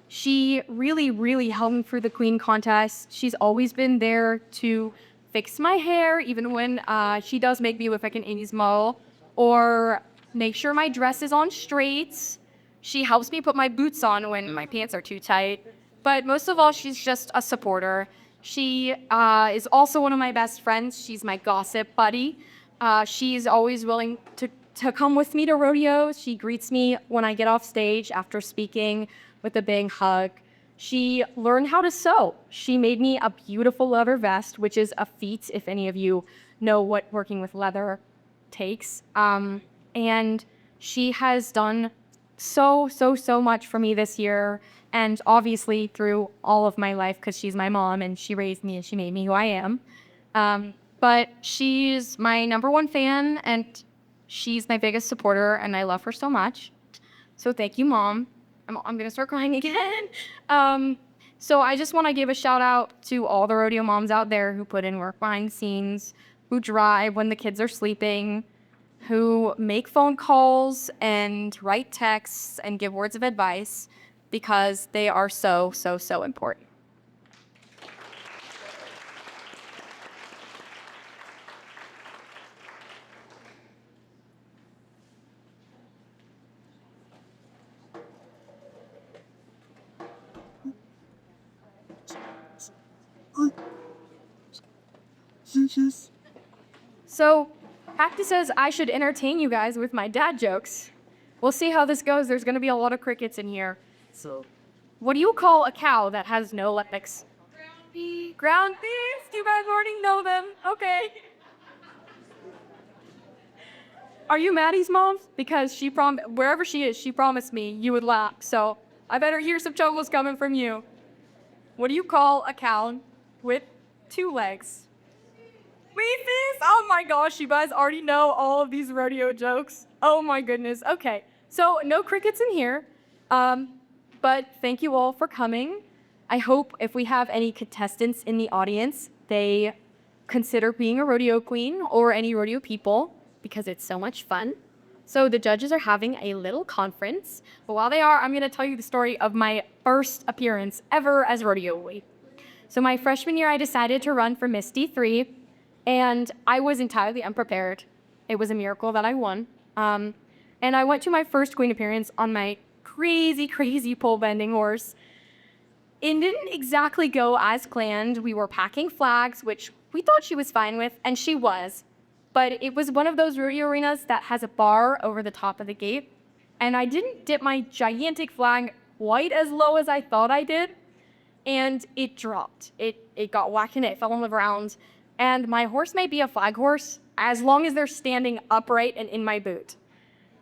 She really, really helped me through the queen contest. She's always been there to fix my hair, even when she does make me look like an 80s model, or make sure my dress is on straight. She helps me put my boots on when my pants are too tight. But most of all, she's just a supporter. She is also one of my best friends. She's my gossip buddy. She's always willing to come with me to rodeos. She greets me when I get off stage after speaking with a big hug. She learned how to sew. She made me a beautiful leather vest, which is a feat if any of you know what working with leather takes. And she has done so much for me this year, and obviously through all of my life, because she's my mom and she raised me and she made me who I am. But she's my number one fan, and she's my biggest supporter, and I love her so much. So thank you, Mom. I'm gonna start crying again. So I just want to give a shout out to all the rodeo moms out there who put in work behind the scenes, who drive when the kids are sleeping, who make phone calls and write texts and give words of advice, because they are so important. Yes. So, Cactus says I should entertain you guys with my dad jokes. We'll see how this goes. There's gonna be a lot of crickets in here. So, what do you call a cow that has no legs? Ground beef. Ground beef? You guys already know them. Okay. Are you Maddie's mom? Because wherever she is, she promised me you would laugh. So, I better hear some chuckles coming from you. What do you call a cow with 2 legs? Weefies? Oh my gosh, you guys already know all of these rodeo jokes. Oh my goodness. Okay, so no crickets in here, but thank you all for coming. I hope if we have any contestants in the audience, they consider being a rodeo queen or any rodeo people, because it's so much fun. So the judges are having a little conference, but while they are, I'm going to tell you the story of my first appearance ever as rodeo queen. So my freshman year, I decided to run for Miss D3, and I was entirely unprepared. It was a miracle that I won. And I went to my first queen appearance on my crazy pole bending horse. It didn't exactly go as planned. We were packing flags, which we thought she was fine with, and she was. But it was one of those rodeo arenas that has a bar over the top of the gate, and I didn't dip my gigantic flag quite as low as I thought I did, and it dropped. It got whacked and it fell on the ground. And my horse may be a flag horse as long as they're standing upright and in my boot.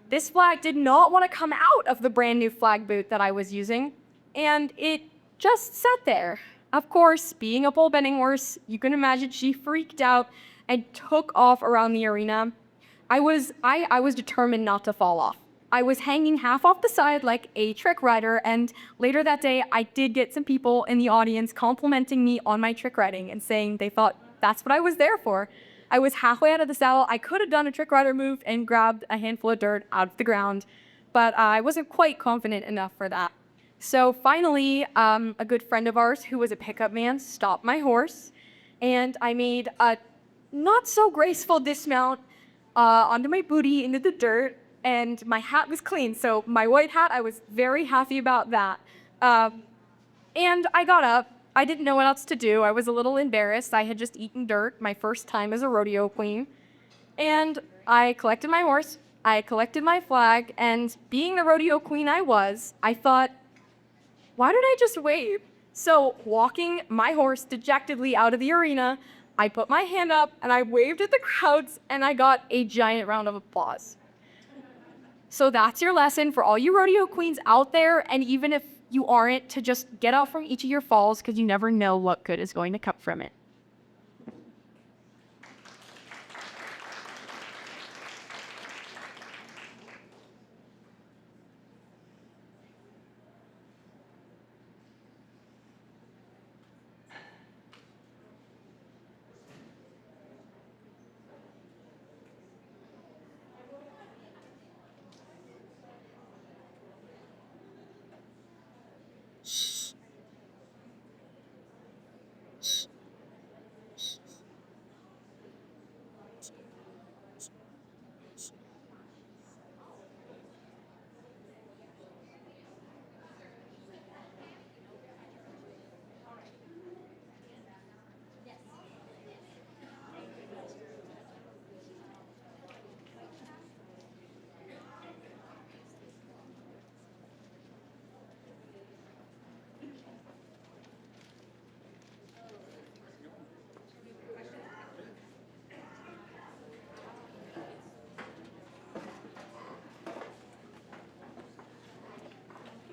This flag did not want to come out of the brand new flag boot that I was using, and it just sat there. Of course, being a pole bending horse, you can imagine she freaked out and took off around the arena. I was determined not to fall off. I was hanging half off the side like a trick rider, and later that day, I did get some people in the audience complimenting me on my trick riding and saying they thought that's what I was there for. I was halfway out of the saddle. I could have done a trick rider move and grabbed a handful of dirt out of the ground, but I wasn't quite confident enough for that. So finally, a good friend of ours who was a pickup man stopped my horse, and I made a not so graceful dismount onto my booty into the dirt, and my hat was clean. So my white hat, I was very happy about that. And I got up. I didn't know what else to do. I was a little embarrassed. I had just eaten dirt, my first time as a rodeo queen. And I collected my horse, I collected my flag, and being the rodeo queen I was, I thought, why did I just wave? So walking my horse dejectedly out of the arena, I put my hand up and I waved at the crowds, and I got a giant round of applause. So that's your lesson for all you rodeo queens out there, and even if you aren't, to just get out from each of your falls, because you never know what good is going to come from it.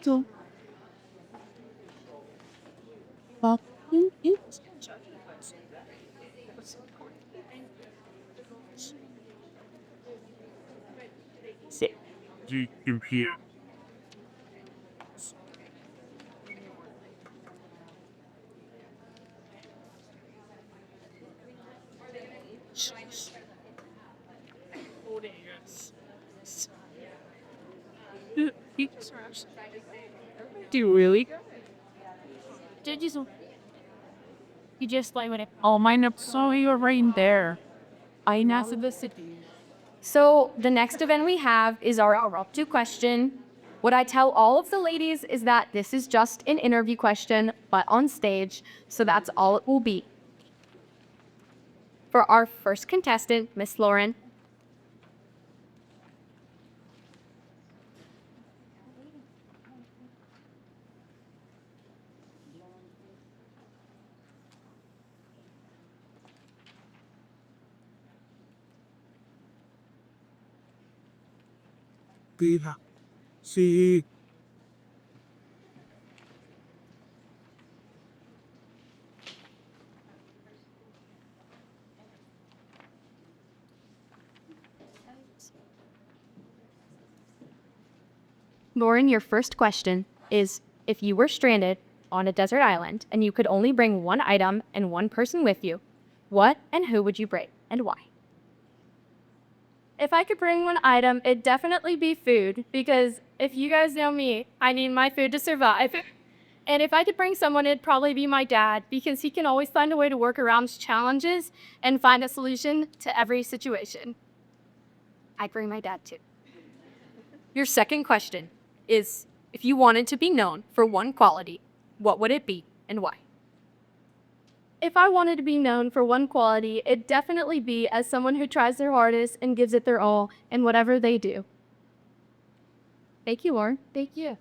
So, walking is sick. Do you hear? Do you really? Did you? You just like when it. Oh, mine up. So you're right there. I know the city. So the next event we have is our impromptu question. What I tell all of the ladies is that this is just an interview question, but on stage, so that's all it will be. For our first contestant, Miss Lauren. Viva. See. Lauren, your first question is, if you were stranded on a desert island and you could only bring one item and one person with you, what and who would you bring and why? If I could bring one item, it'd definitely be food, because if you guys know me, I need my food to survive. And if I could bring someone, it'd probably be my dad, because he can always find a way to work around challenges and find a solution to every situation. I'd bring my dad too. Your second question is, if you wanted to be known for one quality, what would it be and why? If I wanted to be known for one quality, it'd definitely be as someone who tries their hardest and gives it their all in whatever they do. Thank you, Lauren. Thank you.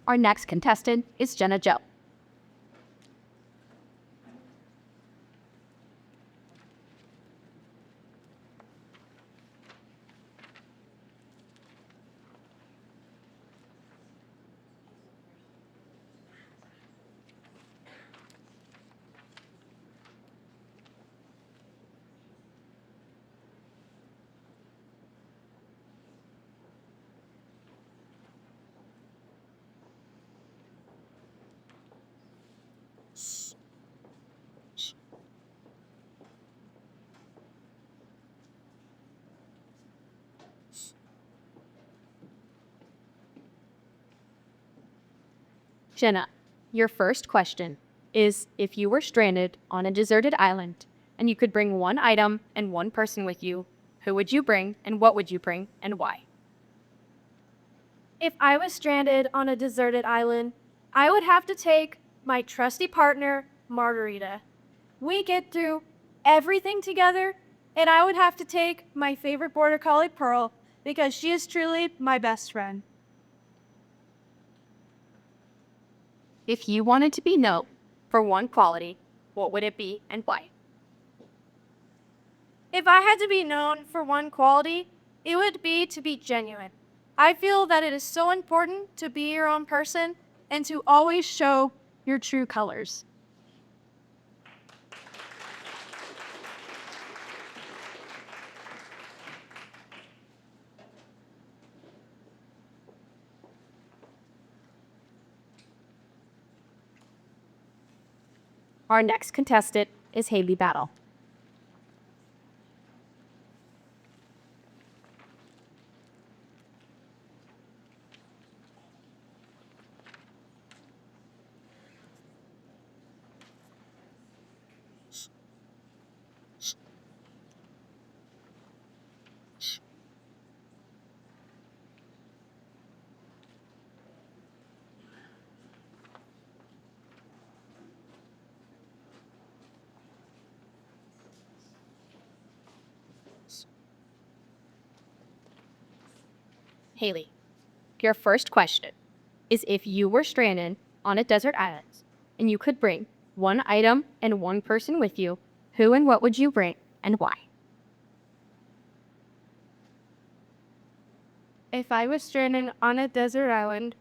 Our next contestant is Jenna Joe. Jenna, your first question is, if you were stranded on a deserted island and you could bring one item and one person with you, who would you bring and what would you bring and why? If I was stranded on a deserted island, I would have to take my trusty partner, Margarita. We get through everything together, and I would have to take my favorite border collie, Pearl, because she is truly my best friend. If you wanted to be known for one quality, what would it be and why? If I had to be known for one quality, it would be to be genuine. I feel that it is so important to be your own person and to always show your true colors. Our next contestant is Haley Battle. Haley, your first question is, if you were stranded on a desert island and you could bring one item and one person with you, who and what would you bring and why? If I was stranded on a desert island,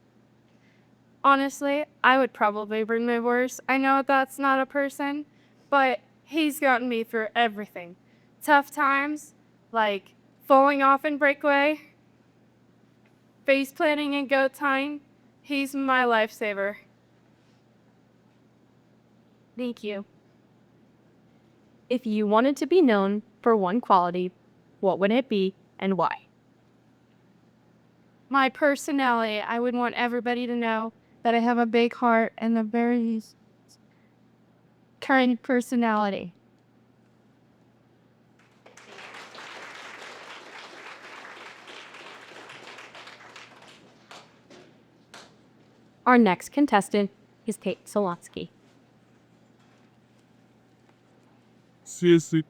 honestly, I would probably bring my worst. I know that's not a person, but he's gotten me through everything. Tough times, like falling off in breakaway, face planting in goat tying. He's my lifesaver. Thank you. If you wanted to be known for one quality, what would it be and why? My personality, I would want everybody to know that I have a big heart and a very kind personality. Our next contestant is Kate Solonsky. Seriously.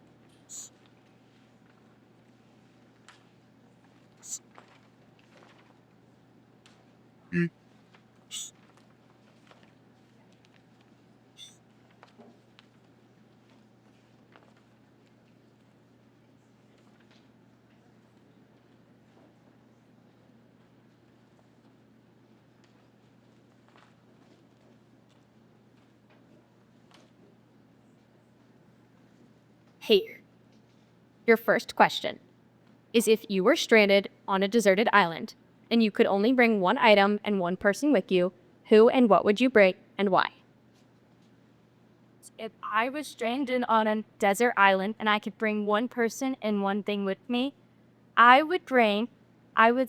Here. Your first question is if you were stranded on a deserted island and you could only bring one item and one person with you, who and what would you bring and why? If I was stranded on a desert island and I could bring one person and one thing with me, I would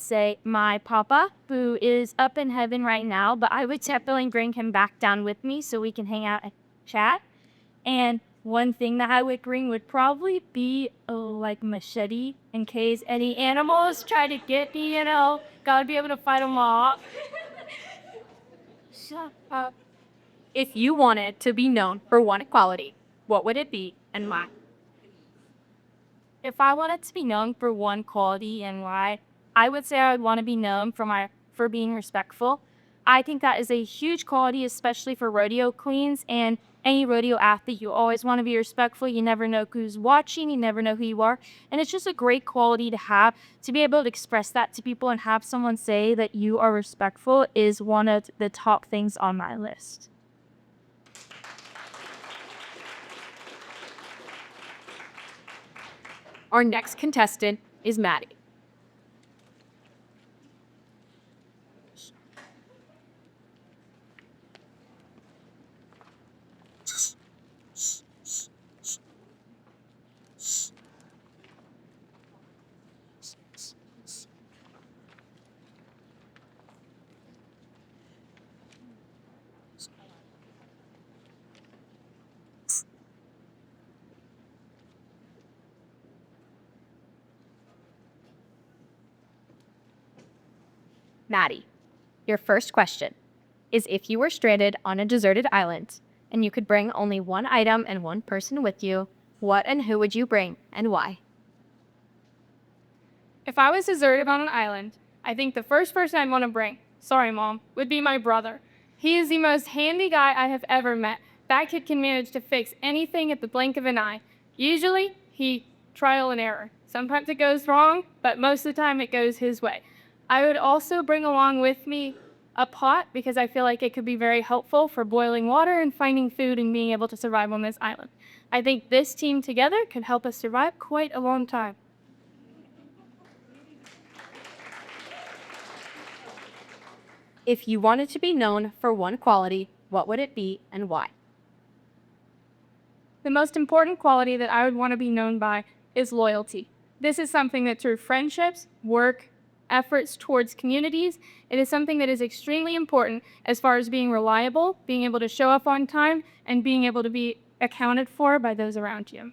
say my papa, who is up in heaven right now, but I would definitely bring him back down with me so we can hang out and chat. And one thing that I would bring would probably be like machete in case any animals try to get me, gotta be able to fight them off. Shut up. If you wanted to be known for one quality, what would it be and why? If I wanted to be known for one quality and why, I would say I would want to be known for being respectful. I think that is a huge quality, especially for rodeo queens and any rodeo athlete. You always want to be respectful. You never know who's watching. You never know who you are. And it's just a great quality to have. To be able to express that to people and have someone say that you are respectful is one of the top things on my list. Our next contestant is Maddie. Maddie, your first question is if you were stranded on a deserted island and you could bring only one item and one person with you, what and who would you bring and why? If I was deserted on an island, I think the first person I'd want to bring, sorry mom, would be my brother. He is the most handy guy I have ever met. That kid can manage to fix anything at the blink of an eye. Usually, he trial and error. Sometimes it goes wrong, but most of the time it goes his way. I would also bring along with me a pot because I feel like it could be very helpful for boiling water and finding food and being able to survive on this island. I think this team together could help us survive quite a long time. If you wanted to be known for one quality, what would it be and why? The most important quality that I would want to be known by is loyalty. This is something that through friendships, work, efforts towards communities, it is something that is extremely important as far as being reliable, being able to show up on time, and being able to be accounted for by those around you.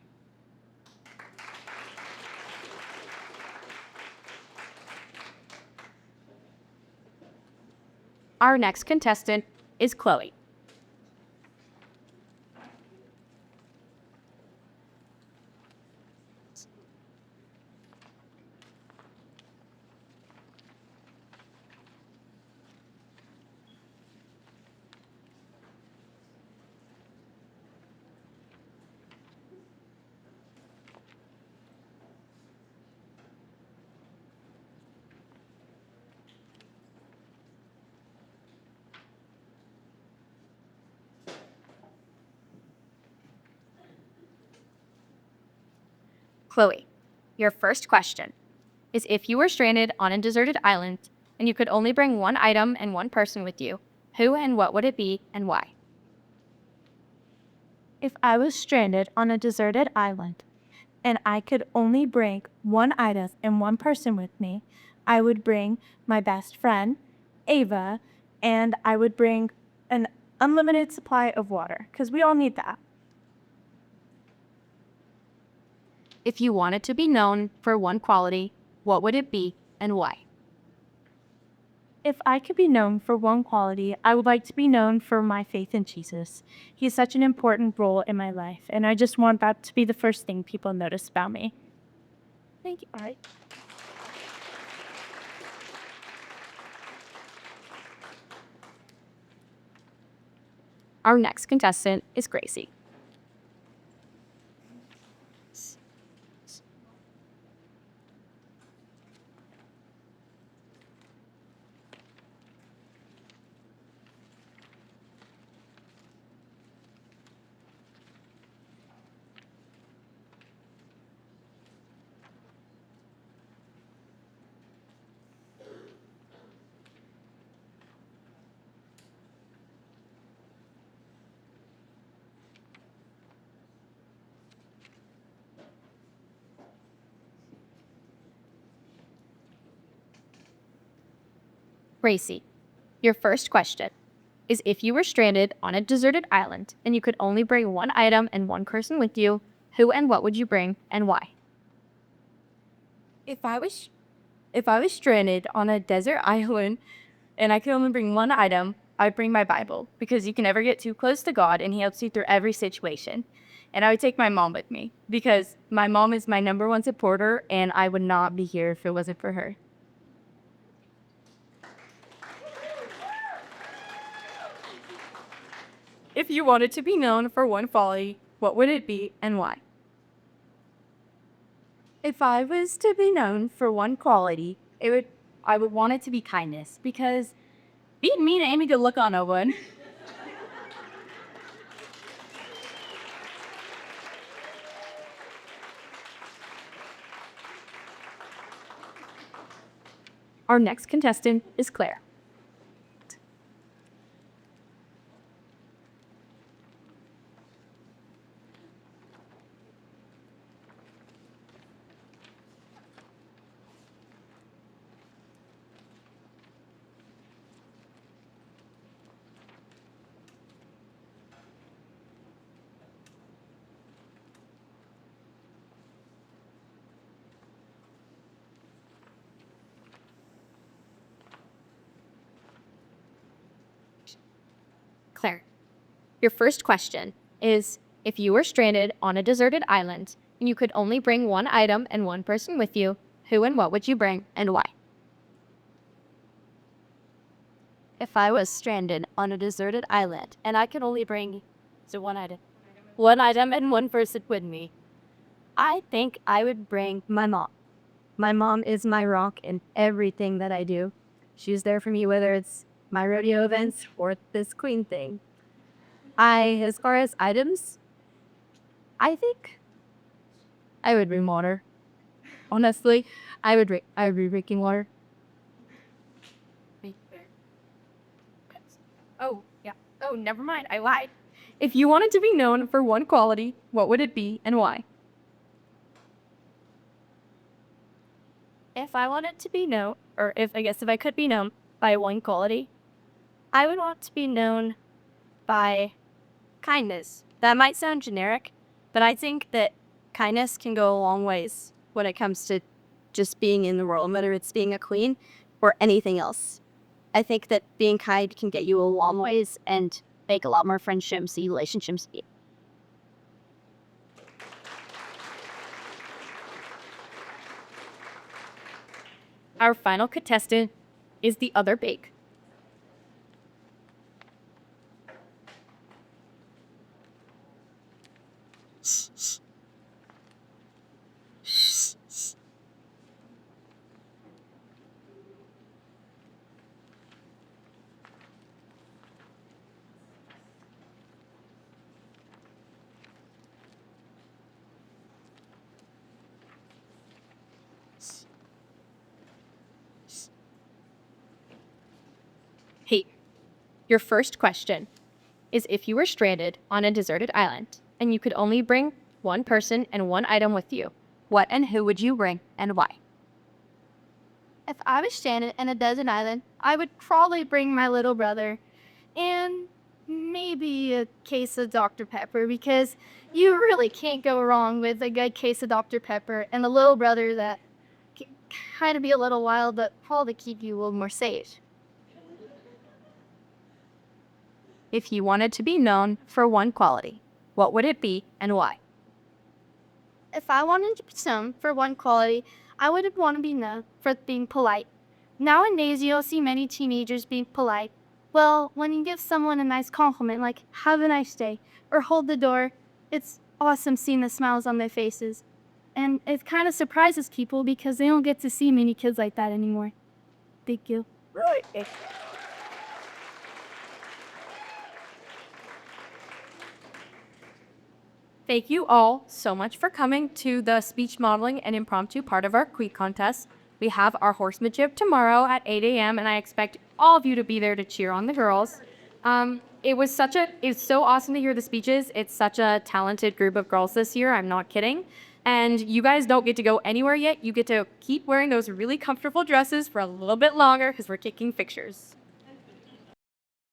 Our next contestant is Chloe. Chloe, your first question is if you were stranded on a deserted island and you could only bring one item and one person with you, who and what would it be and why? If I was stranded on a deserted island and I could only bring one item and one person with me, I would bring my best friend, Ava, and I would bring an unlimited supply of water because we all need that. If you wanted to be known for one quality, what would it be and why? If I could be known for one quality, I would like to be known for my faith in Jesus. He's such an important role in my life, and I just want that to be the first thing people notice about me. Thank you. All right. Our next contestant is Gracie. Gracie, your first question is if you were stranded on a deserted island and you could only bring one item and one person with you, who and what would you bring and why? If I was stranded on a desert island and I could only bring one item, I'd bring my Bible because you can never get too close to God and he helps you through every situation. And I would take my mom with me because my mom is my number one supporter and I would not be here if it wasn't for her. If you wanted to be known for one quality, what would it be and why? If I was to be known for one quality, I would want it to be kindness because being mean ain't a good look on no one. Our next contestant is Claire. Claire, your first question is if you were stranded on a deserted island and you could only bring one item and one person with you, who and what would you bring and why? If I was stranded on a deserted island and I could only bring one item and one person with me, I think I would bring my mom. My mom is my rock in everything that I do. She's there for me, whether it's my rodeo events or this queen thing. As far as items, I think I would bring water. Honestly, I would be drinking water. Oh, yeah. Oh, never mind. I lied. If you wanted to be known for one quality, what would it be and why? If I wanted to be known, or if I could be known by one quality, I would want to be known by kindness. That might sound generic, but I think that kindness can go a long ways when it comes to just being in the world, whether it's being a queen or anything else. I think that being kind can get you a long ways and make a lot more friendships and relationships. Our final contestant is the other bake. Your first question is if you were stranded on a deserted island and you could only bring one person and one item with you, what and who would you bring and why? If I was stranded in a desert island, I would probably bring my little brother and maybe a case of Dr. Pepper because you really can't go wrong with a good case of Dr. Pepper and a little brother that can kind of be a little wild but probably keep you a little more safe. If you wanted to be known for one quality, what would it be and why? If I wanted to be known for one quality, I would want to be known for being polite. Nowadays, you'll see many teenagers being polite. Well, when you give someone a nice compliment like, have a nice day, or hold the door, it's awesome seeing the smiles on their faces. And it kind of surprises people because they don't get to see many kids like that anymore. Thank you. Thank you all so much for coming to the speech modeling and impromptu part of our quiz contest. We have our horsemanship tomorrow at 8 a.m. and I expect all of you to be there to cheer on the girls. It's so awesome to hear the speeches. It's such a talented group of girls this year. I'm not kidding. And you guys don't get to go anywhere yet. You get to keep wearing those really comfortable dresses for a little bit longer because we're kicking fixtures.